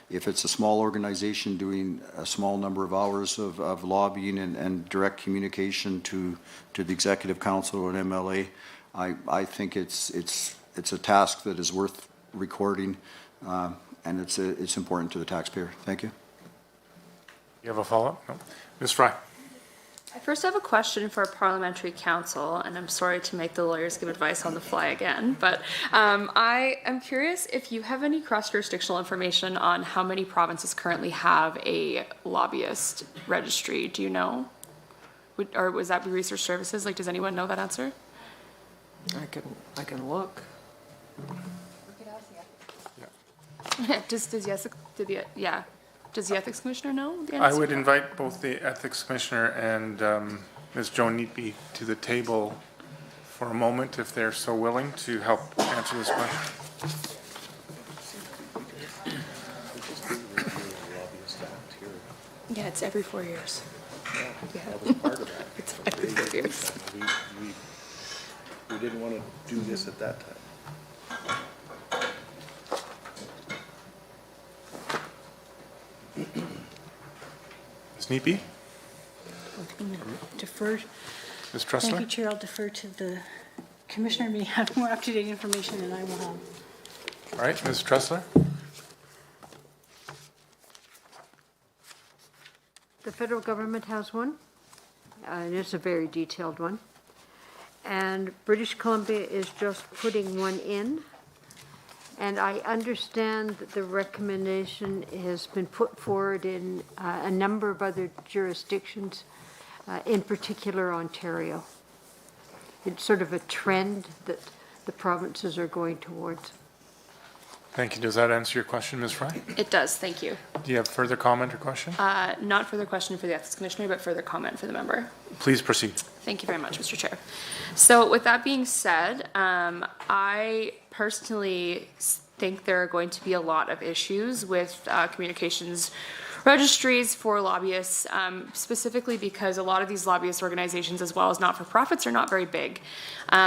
if it's a small organization doing a small number of hours of lobbying and direct communication to the Executive Council and MLA, I think it's a task that is worth recording, and it's important to the taxpayer. Thank you. You have a follow-up? No. Ms. Fry? I first have a question for parliamentary counsel, and I'm sorry to make the lawyers give advice on the fly again, but I am curious if you have any cross-jurisdictional information on how many provinces currently have a lobbyist registry. Do you know? Or was that Research Services? Like, does anyone know that answer? I can look. Does the Ethics Commissioner know the I answer? would invite both the Ethics Commissioner and Ms. Joan Neatby to the table for a moment, if they're so willing, to help answer this question. Yeah, it's every 4 years. That was part of that. It's every 4 years. We didn't want to do this at that time. Ms. Neatby? Defer. Ms. Thank you, Tressler? Chair. I'll defer to the Commissioner. May have more up-to-date information than I will have. All right, Ms. Tressler? The federal government has one, and it's a very detailed one. And British Columbia is just putting one in. And I understand that the recommendation has been put forward in a number of other jurisdictions, in particular Ontario. It's sort of a trend that the provinces are going towards. Thank you. Does that answer your question, Ms. Fry? It does, thank you. Do you have further comment or question? Not further question for the Ethics Commissioner, but further comment for the member. Please proceed. Thank you very much, Mr. Chair. So with that being said, I personally think there are going to be a lot of issues with communications registries for lobbyists, specifically because a lot of these lobbyist organizations, as well as not-for-profits, are not very big.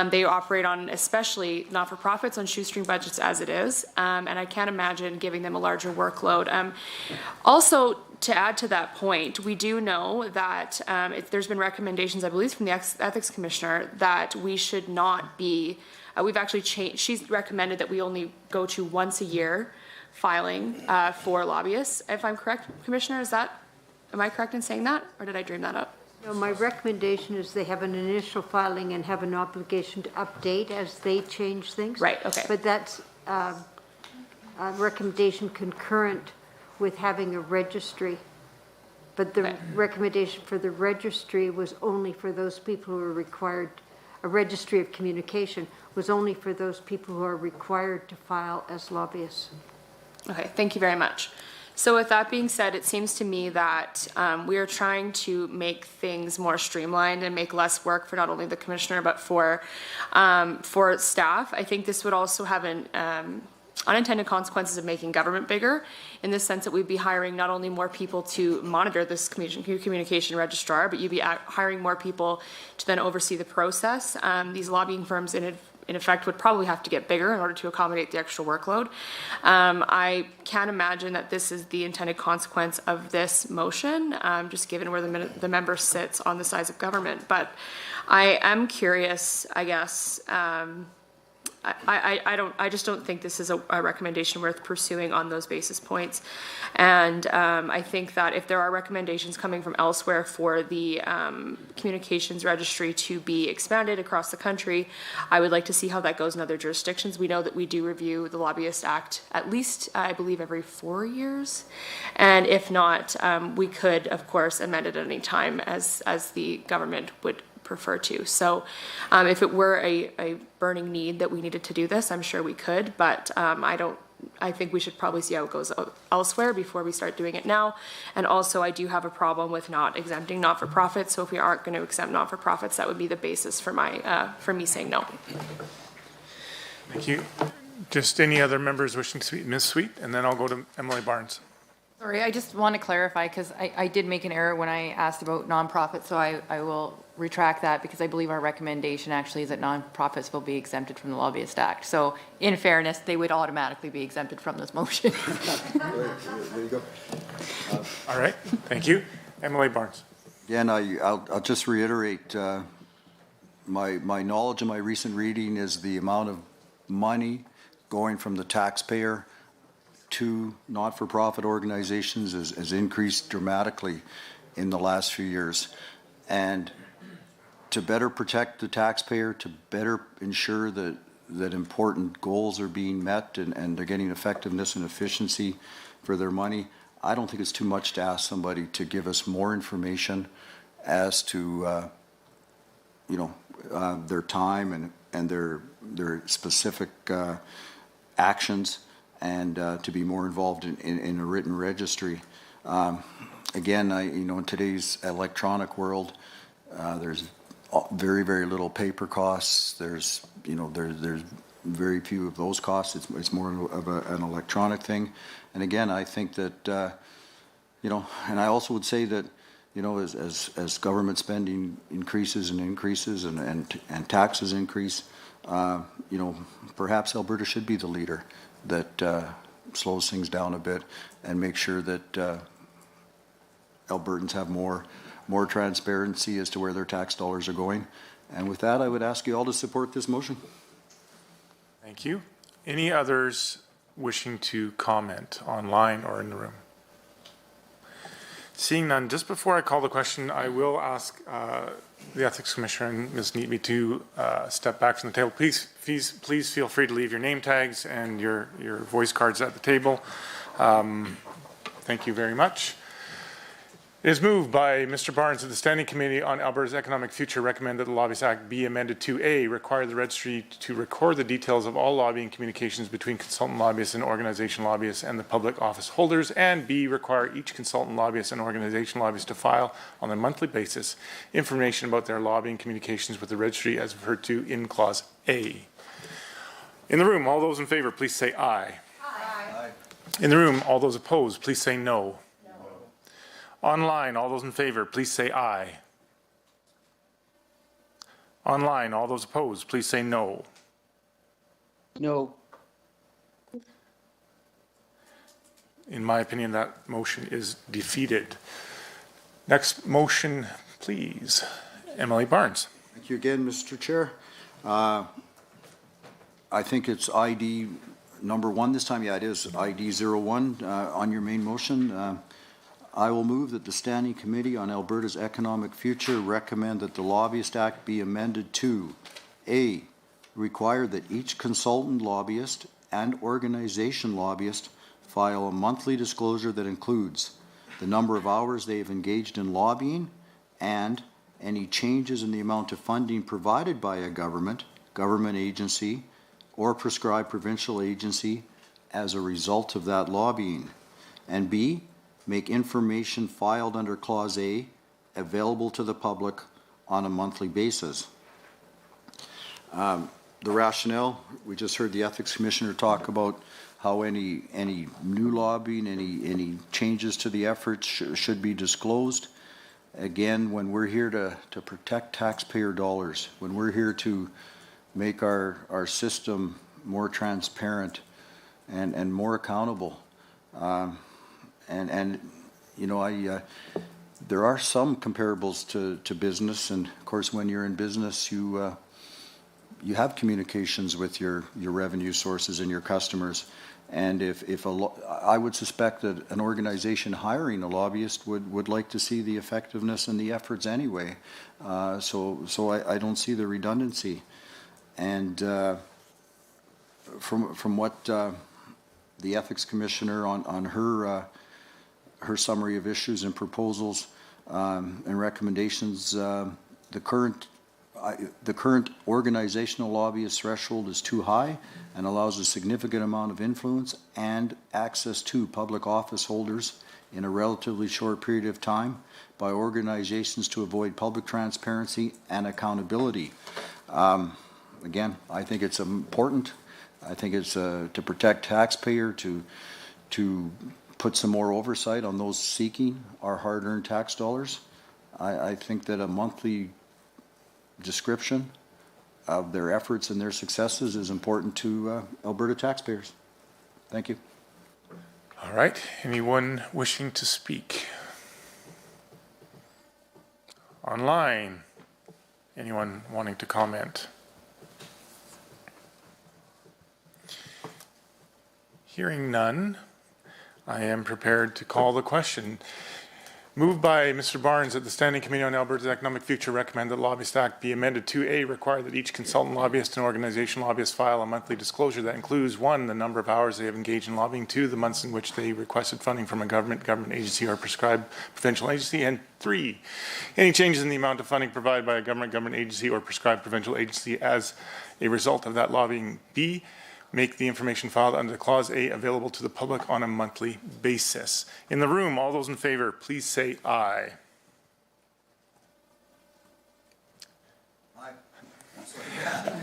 They operate on, especially not-for-profits, on shoestring budgets as it is, and I can't imagine giving them a larger workload. Also, to add to that point, we do know that there's been recommendations, I believe, from the Ethics Commissioner that we should not be, we've actually changed, she's recommended that we only go to once a year filing for lobbyists. If I'm correct, Commissioner, am I correct in saying that, or did I dream that up? No, my recommendation is they have an initial filing and have an obligation to update as they change things. Right, okay. But that's a recommendation concurrent with having a registry. But the recommendation for the registry was only for those people who are required, a registry of communication was only for those people who are required to file as lobbyists. Okay, thank you very much. So with that being said, it seems to me that we are trying to make things more streamlined and make less work for not only the commissioner, but for staff. I think this would also have an unintended consequences of making government bigger, in the sense that we'd be hiring not only more people to monitor this communication registrar, but you'd be hiring more people to then oversee the process. These lobbying firms in effect would probably have to get bigger in order to accommodate the extra workload. I can't imagine that this is the intended consequence of this motion, just given where the member sits on the size of government. But I am curious, I guess, I just don't think this is a recommendation worth pursuing on those basis points. And I think that if there are recommendations coming from elsewhere for the communications registry to be expanded across the country, I would like to see how that goes in other jurisdictions. We know that we do review the Lobbyist Act at least, I believe, every 4 years. And if not, we could, of course, amend it at any time as the government would prefer to. So if it were a burning need that we needed to do this, I'm sure we could, but I think we should probably see how it goes elsewhere before we start doing it now. And also, I do have a problem with not exempting not-for-profits, so if we aren't going to exempt not-for-profits, that would be the basis for me saying no. Thank you. Just any other members wishing to speak? Ms. Sweet, and then I'll go to Emily Barnes. Sorry, I just want to clarify, because I did make an error when I asked about nonprofits, so I will retract that, because I believe our recommendation actually is that nonprofits will be exempted from the Lobbyist Act. So in fairness, they would automatically be exempted from this motion. There you go. All right, thank you. Emily Barnes. Again, I'll just reiterate, my knowledge and my recent reading is the amount of money going from the taxpayer to not-for-profit organizations has increased dramatically in the last few years. And to better protect the taxpayer, to better ensure that important goals are being met and they're getting effectiveness and efficiency for their money, I don't think it's too much to ask somebody to give us more information as to, their time and their specific actions, and to be more involved in a written registry. Again, in today's electronic world, there's very, very little paper costs. There's very few of those costs. It's more of an electronic thing. And again, I think that, and I also would say that, as government spending increases and taxes increase, perhaps Alberta should be the leader that slows things down a bit and make sure that Albertans have more transparency as to where their tax dollars are going. And with that, I would ask you all to support this motion. Thank you. Any others wishing to comment online or in the room? Seeing none, just before I call the question, I will ask the Ethics Commissioner and Ms. Neatby to step back from the table. Please feel free to leave your name tags and your voice cards at the table. Thank you very much. It is moved by Mr. Barnes that the Standing Committee on Alberta's Economic Future recommend that the Lobbyist Act be amended to A, require the registry to record the details of all lobbying communications between consultant lobbyists and organization lobbyists and the public office holders, and B, require each consultant lobbyist and organization lobbyist to file on a monthly basis information about their lobbying communications with the registry as referred to in Clause A. In the room, all those in favor, please say aye. Aye. In the room, all those opposed, please say no. Online, all those in favor, please say aye. Online, all those opposed, please say no. No. In my opinion, that motion is defeated. Next motion, please. Emily Barnes. Thank you again, Mr. Chair. I think it's ID number 1 this time. Yeah, it is ID 01 on your main motion. I will move that the Standing Committee on Alberta's Economic Future recommend that the Lobbyist Act be amended to A, require that each consultant lobbyist and organization lobbyist file a monthly disclosure that includes the number of hours they have engaged in lobbying and any changes in the amount of funding provided by a government agency, or prescribed provincial agency as a result of that lobbying. And B, make information filed under Clause A available to the public on a monthly basis. The rationale, we just heard the Ethics Commissioner talk about how any new lobbying, any changes to the efforts should be disclosed. Again, when we're here to protect taxpayer dollars, when we're here to make our system more transparent and more accountable, there are some comparables to business, and of course, when you're in business, you have communications with your revenue sources and your customers. And I would suspect that an organization hiring a lobbyist would like to see the effectiveness and the efforts anyway. So I don't see the redundancy. And from what the Ethics Commissioner on her summary of issues and proposals and recommendations, the current organizational lobbyist threshold is too high and allows a significant amount of influence and access to public office holders in a relatively short period of time by organizations to avoid public transparency and accountability. Again, I think it's important. I think it's to protect taxpayer, to put some more oversight on those seeking our hard-earned tax dollars. I think that a monthly description of their efforts and their successes is important to Alberta taxpayers. Thank you. All right. Anyone wishing to speak? Online? Anyone wanting to comment? Hearing none, I am prepared to call the question. Moved by Mr. Barnes that the Standing Committee on Alberta's Economic Future recommend that Lobbyist Act be amended to A, require that each consultant lobbyist and organization lobbyist file a monthly disclosure that includes 1, the number of hours they have engaged in lobbying, 2, the months in which they requested funding from a government agency or prescribed provincial agency, and 3, any changes in the amount of funding provided by a government agency or prescribed provincial agency as a result of that lobbying. B, make the information filed under Clause A available to the public on a monthly basis. In the room, all those in favor, please say aye.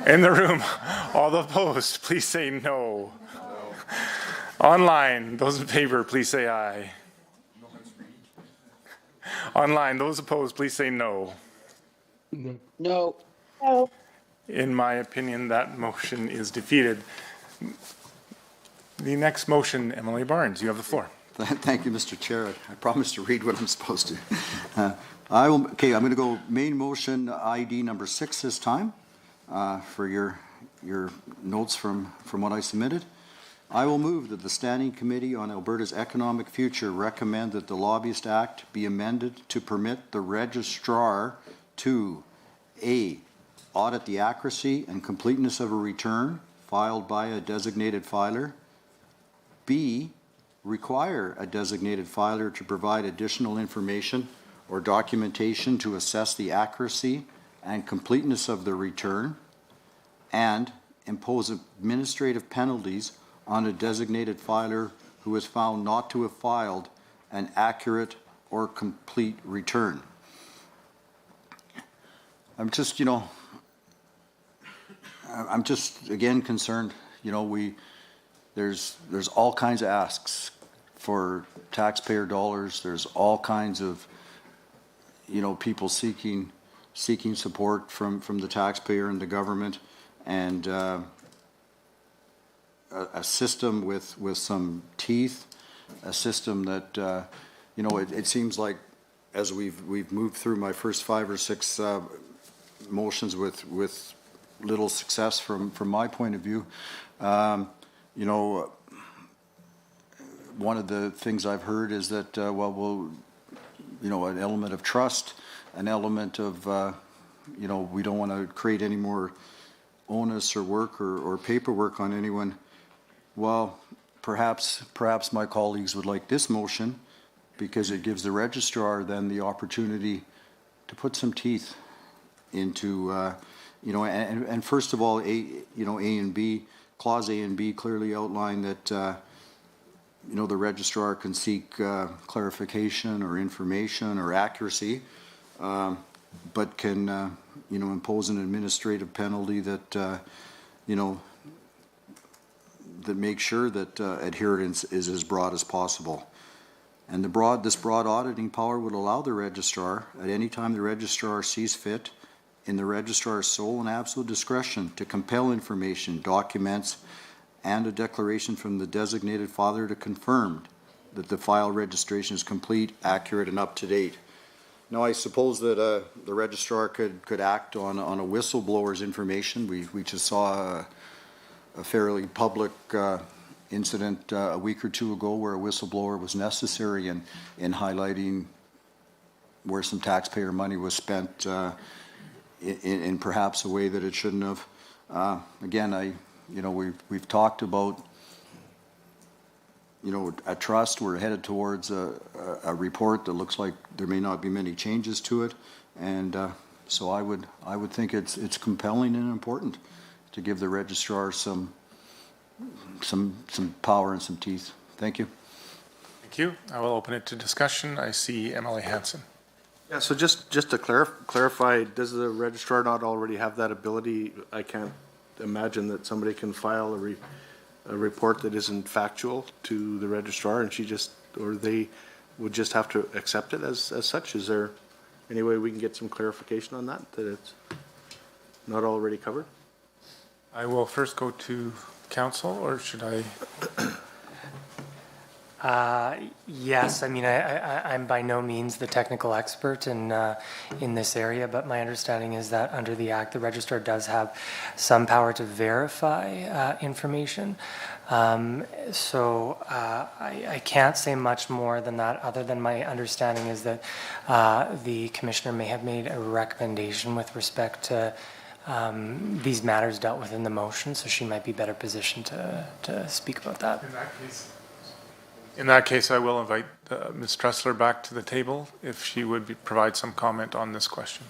In the room, all opposed, please say no. Online, those in favor, please say aye. Online, those opposed, please say no. No. No. In my opinion, that motion is defeated. The next motion, Emily Barnes, you have the floor. Thank you, Mr. Chair. I promised to read what I'm supposed to. I'm going to go main motion ID number 6 this time for your notes from what I submitted. I will move that the Standing Committee on Alberta's Economic Future recommend that the Lobbyist Act be amended to permit the registrar to A, audit the accuracy and completeness of a return filed by a designated filer. B, require a designated filer to provide additional information or documentation to assess the accuracy and completeness of the return, and impose administrative penalties on a designated filer who is found not to have filed an accurate or complete return. I'm just, again concerned, there's all kinds of asks for taxpayer dollars. There's all kinds of, people seeking support from the taxpayer and the government, and a system with some teeth, a system that, it seems like as we've moved through my first 5 or 6 motions with little success from my point of view. One of the things I've heard is that, an element of trust, an element of, we don't want to create any more onus or work or paperwork on anyone. Well, perhaps my colleagues would like this motion because it gives the registrar then the opportunity to put some teeth into, and first of all, A and B, Clause A and B clearly outline that, the registrar can seek clarification or information or accuracy, but can, impose an administrative penalty that, that makes sure that adherence is as broad as possible. And this broad auditing power would allow the registrar, at any time the registrar sees fit, in the registrar's sole and absolute discretion, to compel information, documents, and a declaration from the designated filer to confirm that the file registration is complete, accurate, and up to date. Now, I suppose that the registrar could act on a whistleblower's information. We just saw a fairly public incident a week or 2 ago where a whistleblower was necessary in highlighting where some taxpayer money was spent in perhaps a way that it shouldn't have. Again, we've talked about, a trust. We're headed towards a report that looks like there may not be many changes to it, and so I would think it's compelling and important to give the registrar some power and some teeth. Thank you. Thank you. I will open it to discussion. I see Emily Hanson. Yeah, so just to clarify, does the registrar not already have that ability? I can't imagine that somebody can file a report that isn't factual to the registrar and or they would just have to accept it as such? Is there any way we can get some clarification on that it's not already covered? I will first go to council, or should I? Yes, I mean, I'm by no means the technical expert in this area, but my understanding is that under the Act, the registrar does have some power to verify information. I can't say much more than that, other than my understanding is that the commissioner may have made a recommendation with respect to these matters dealt with in the motion, so she might be better positioned to speak about that. In that case, I will invite Ms. Tressler back to the table if she would provide some comment on this question.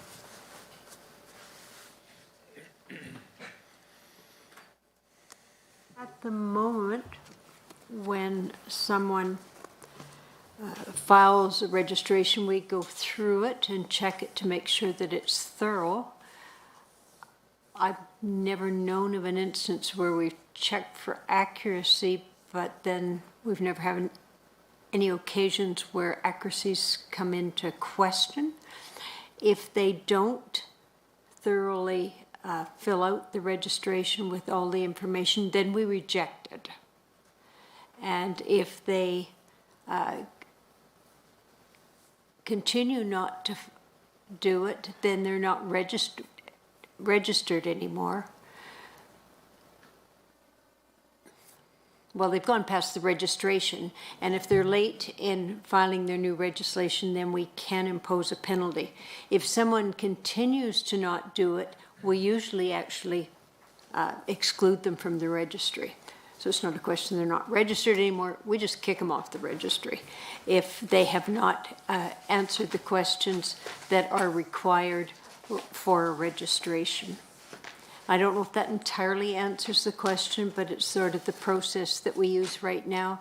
At the moment, when someone files a registration, we go through it and check it to make sure that it's thorough. I've never known of an instance where we've checked for accuracy, but then we've never had any occasions where accuracies come into question. If they don't thoroughly fill out the registration with all the information, then we reject it. And if they continue not to do it, then they're not registered anymore. Well, they've gone past the registration, and if they're late in filing their new registration, then we can impose a penalty. If someone continues to not do it, we usually actually exclude them from the registry. So it's not a question they're not registered anymore, we just kick them off the registry if they have not answered the questions that are required for a registration. I don't know if that entirely answers the question, but it's sort of the process that we use right now.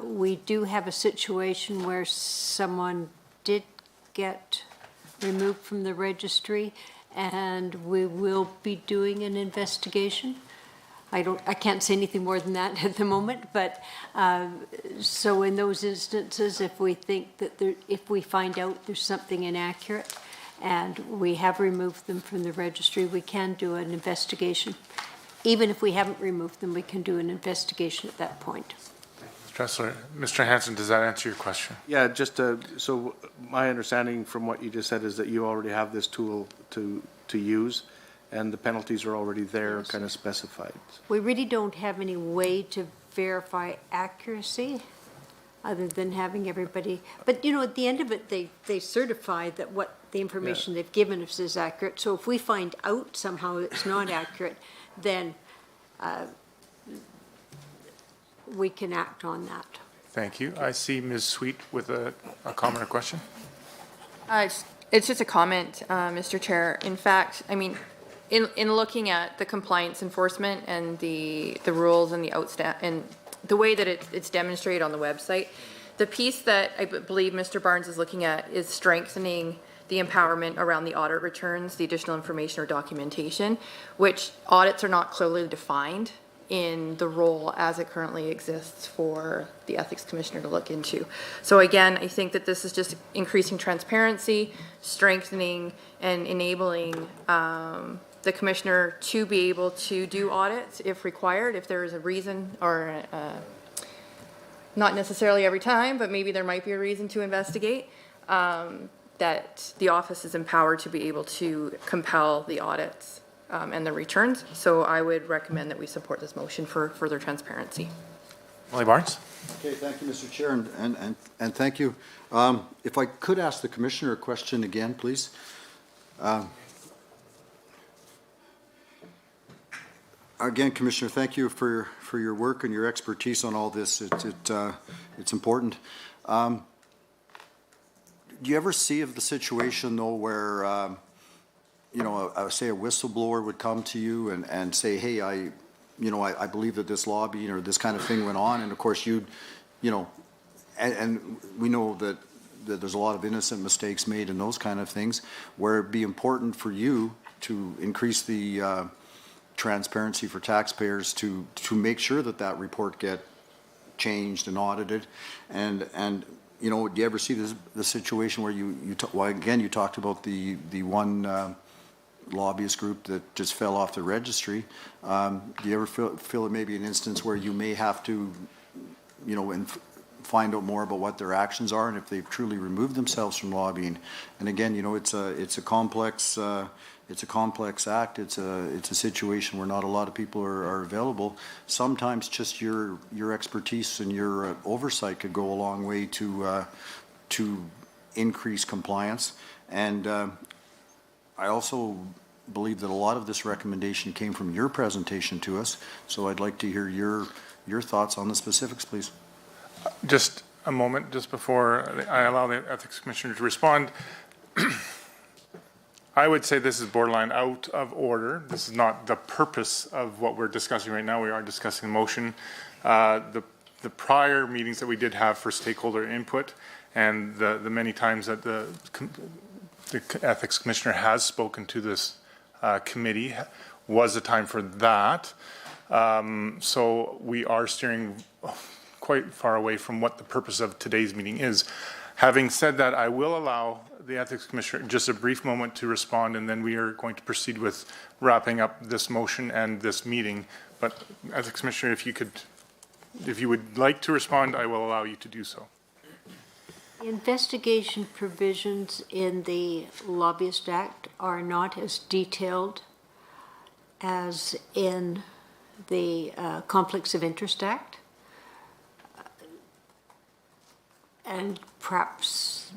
We do have a situation where someone did get removed from the registry, and we will be doing an investigation. I can't say anything more than that at the moment, but so in those instances, if we think that if we find out there's something inaccurate, and we have removed them from the registry, we can do an investigation. Even if we haven't removed them, we can do an investigation at that point. Ms. Tressler, Mr. Hanson, does that answer your question? Yeah, just so my understanding from what you just said is that you already have this tool to use, and the penalties are already there, yes, kind of specified. We really don't have any way to verify accuracy other than having everybody, but you know, at the end of it, they certify that what the information they've given us is accurate. So if we find out somehow it's not accurate, then we can act on that. Thank you. I see Ms. Sweet with a comment or question. It's just a comment, Mr. Chair. In fact, I mean, in looking at the compliance enforcement and the rules and and the way that it's demonstrated on the website, the piece that I believe Mr. Barnes is looking at is strengthening the empowerment around the audit returns, the additional information or documentation, which audits are not clearly defined in the role as it currently exists for the Ethics Commissioner to look into. So again, I think that this is just increasing transparency, strengthening and enabling the Commissioner to be able to do audits if required, if there is a reason, or not necessarily every time, but maybe there might be a reason to investigate, that the office is empowered to be able to compel the audits and the returns. So I would recommend that we support this motion for further transparency. Molly Barnes. Okay, thank you, Mr. Chair, and thank you. If I could ask the Commissioner a question again, please. Again, Commissioner, thank you for your work and your expertise on all this. It's important. Do you ever see of the situation though where you know, say a whistleblower would come to you and say, hey, I believe that this lobbying or this kind of thing went on, and of course you know, and we know that there's a lot of innocent mistakes made and those kind of things, where it'd be important for you to increase the transparency for taxpayers to make sure that that report get changed and audited. And you know, do you ever see the situation where well, again, you talked about the one lobbyist group that just fell off the registry. Do you ever feel it may be an instance where you may have to, you know, find out more about what their actions are and if they've truly removed themselves from lobbying? And again, you know, it's a complex act. It's a situation where not a lot of people are available. Sometimes just your expertise and your oversight could go a long way to increase compliance. And I also believe that a lot of this recommendation came from your presentation to us. So I'd like to hear your thoughts on the specifics, please. Just a moment, just before I allow the Ethics Commissioner to respond. I would say this is borderline out of order. This is not the purpose of what we're discussing right now. We are discussing motion. The prior meetings that we did have for stakeholder input and the many times that the Ethics Commissioner has spoken to this committee was a time for that. So we are steering quite far away from what the purpose of today's meeting is. Having said that, I will allow the Ethics Commissioner just a brief moment to respond, and then we are going to proceed with wrapping up this motion and this meeting. But Ethics Commissioner, if you would like to respond, I will allow you to do so. Investigation provisions in the Lobbyist Act are not as detailed as in the Conflicts of Interest Act. And perhaps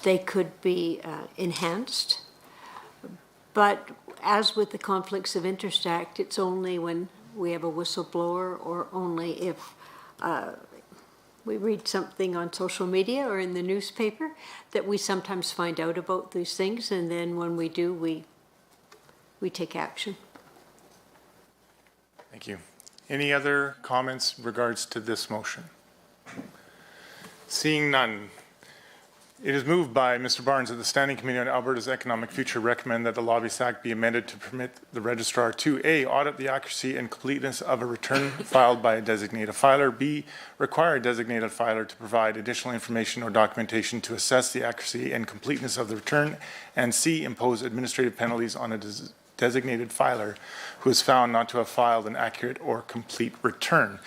they could be enhanced. But as with the Conflicts of Interest Act, it's only when we have a whistleblower or only if we read something on social media or in the newspaper that we sometimes find out about these things, and then when we do, we take action. Thank you. Any other comments in regards to this motion? Seeing none, it is moved by Mr. Barnes that the Standing Committee on Alberta's Economic Future recommend that the Lobbyist Act be amended to permit the registrar to A, audit the accuracy and completeness of a return filed by a designated filer, B, require a designated filer to provide additional information or documentation to assess the accuracy and completeness of the return, and C, impose administrative penalties on a designated filer who is found not to have filed an accurate or complete return.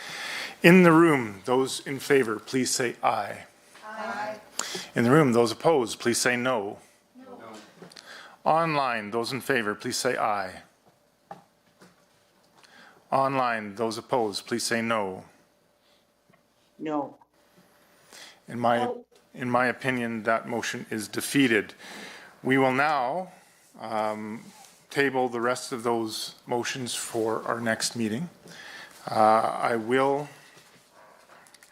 In the room, those in favor, please say aye. Aye. In the room, those opposed, please say no. No. Online, those in favor, please say aye. Online, those opposed, please say no. No. In my opinion, that motion is defeated. We will now table the rest of those motions for our next meeting. I will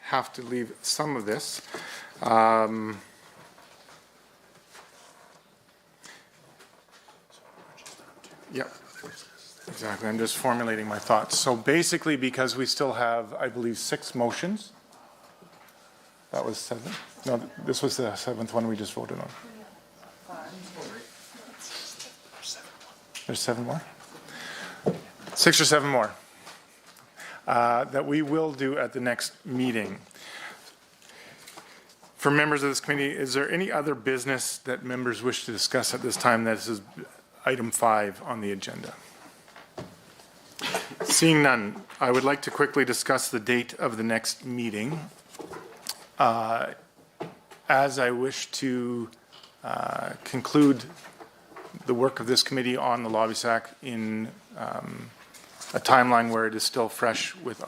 have to leave some of this. Yep, exactly. I'm just formulating my thoughts. So basically, because we still have, I believe, 6 motions. That was 7. No, this was the 7th one we just voted on. There's 7 more? 6 or 7 more. That we will do at the next meeting. For members of this committee, is there any other business that members wish to discuss at this time? That is item 5 on the agenda. Seeing none, I would like to quickly discuss the date of the next meeting. As I wish to conclude the work of this committee on the Lobbyist Act in a timeline where it is still fresh with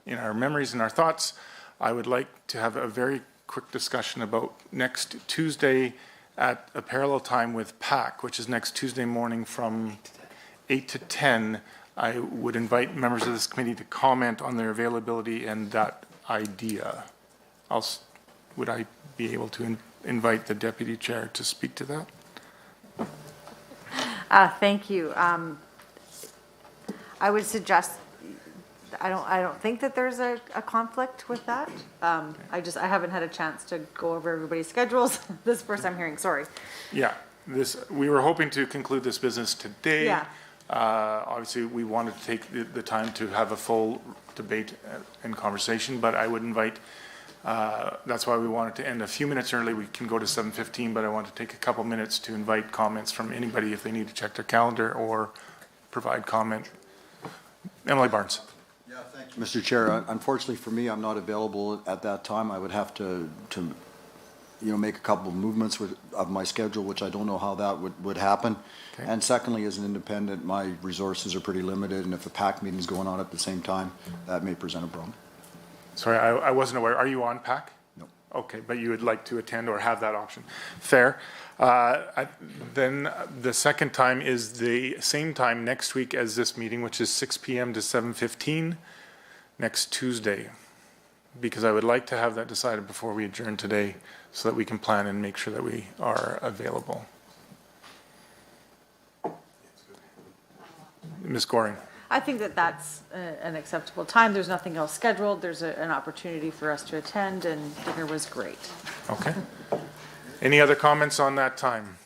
in our memories and our thoughts, I would like to have a very quick discussion about next Tuesday at a parallel time with PAC, which is next Tuesday morning from 8 to 10. I would invite members of this committee to comment on their availability and that idea. Would I be able to invite the Deputy Chair to speak to that? Thank you. I would suggest, I don't think that there's a conflict with that. I haven't had a chance to go over everybody's schedules. This is the first I'm hearing, sorry. Yeah, we were hoping to conclude this business today. Yeah. Obviously, we wanted to take the time to have a full debate and conversation, but I would invite, that's why we wanted to end a few minutes early. We can go to 7:15, but I want to take a couple minutes to invite comments from anybody if they need to check their calendar or provide comment. Emily Barnes. Yeah, thank you, Mr. Chair. Unfortunately for me, I'm not available at that time. I would have to make a couple of movements of my schedule, which I don't know how that would happen. Okay. And secondly, as an independent, my resources are pretty limited, and if a PAC meeting is going on at the same time, that may present a problem. Sorry, I wasn't aware. Are you on PAC? No. Okay, but you would like to attend or have that option. Fair. Then the second time is the same time next week as this meeting, which is 6 p.m. to 7:15 next Tuesday, because I would like to have that decided before we adjourn today so that we can plan and make sure that we are available. Ms. Goring. I think that that's an acceptable time. There's nothing else scheduled. There's an opportunity for us to attend, and dinner was great. Okay. Any other comments on that time?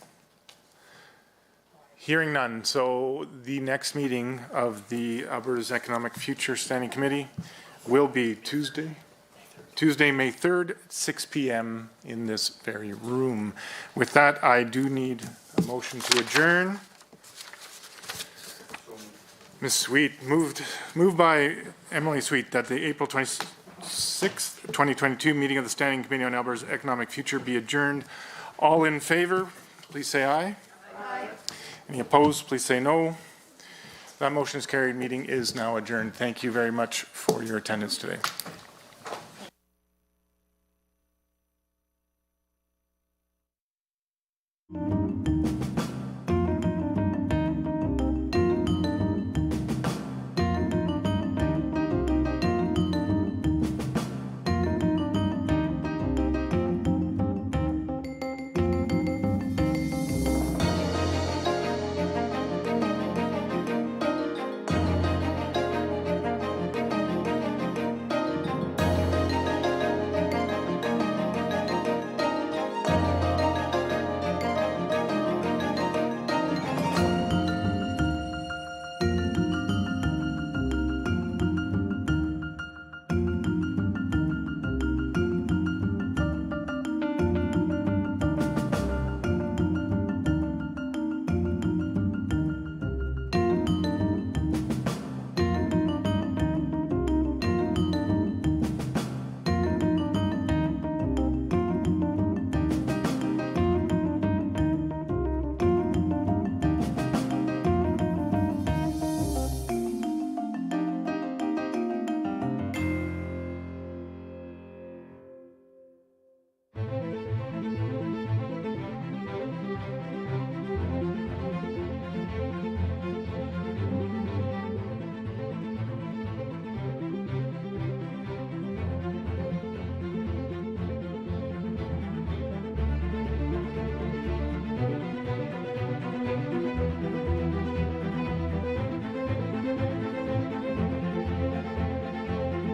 Hearing none. So the next meeting of the Alberta's Economic Future Standing Committee will be Tuesday, May 3rd, at 6 p.m. in this very room. With that, I do need a motion to adjourn. Ms. Sweet, moved by Emily Sweet that the April 26th, 2022 meeting of the Standing Committee on Alberta's Economic Future be adjourned. All in favor, please say aye. Aye. Any opposed, please say no. That motion is carried. Meeting is now adjourned. Thank you very much for your attendance today.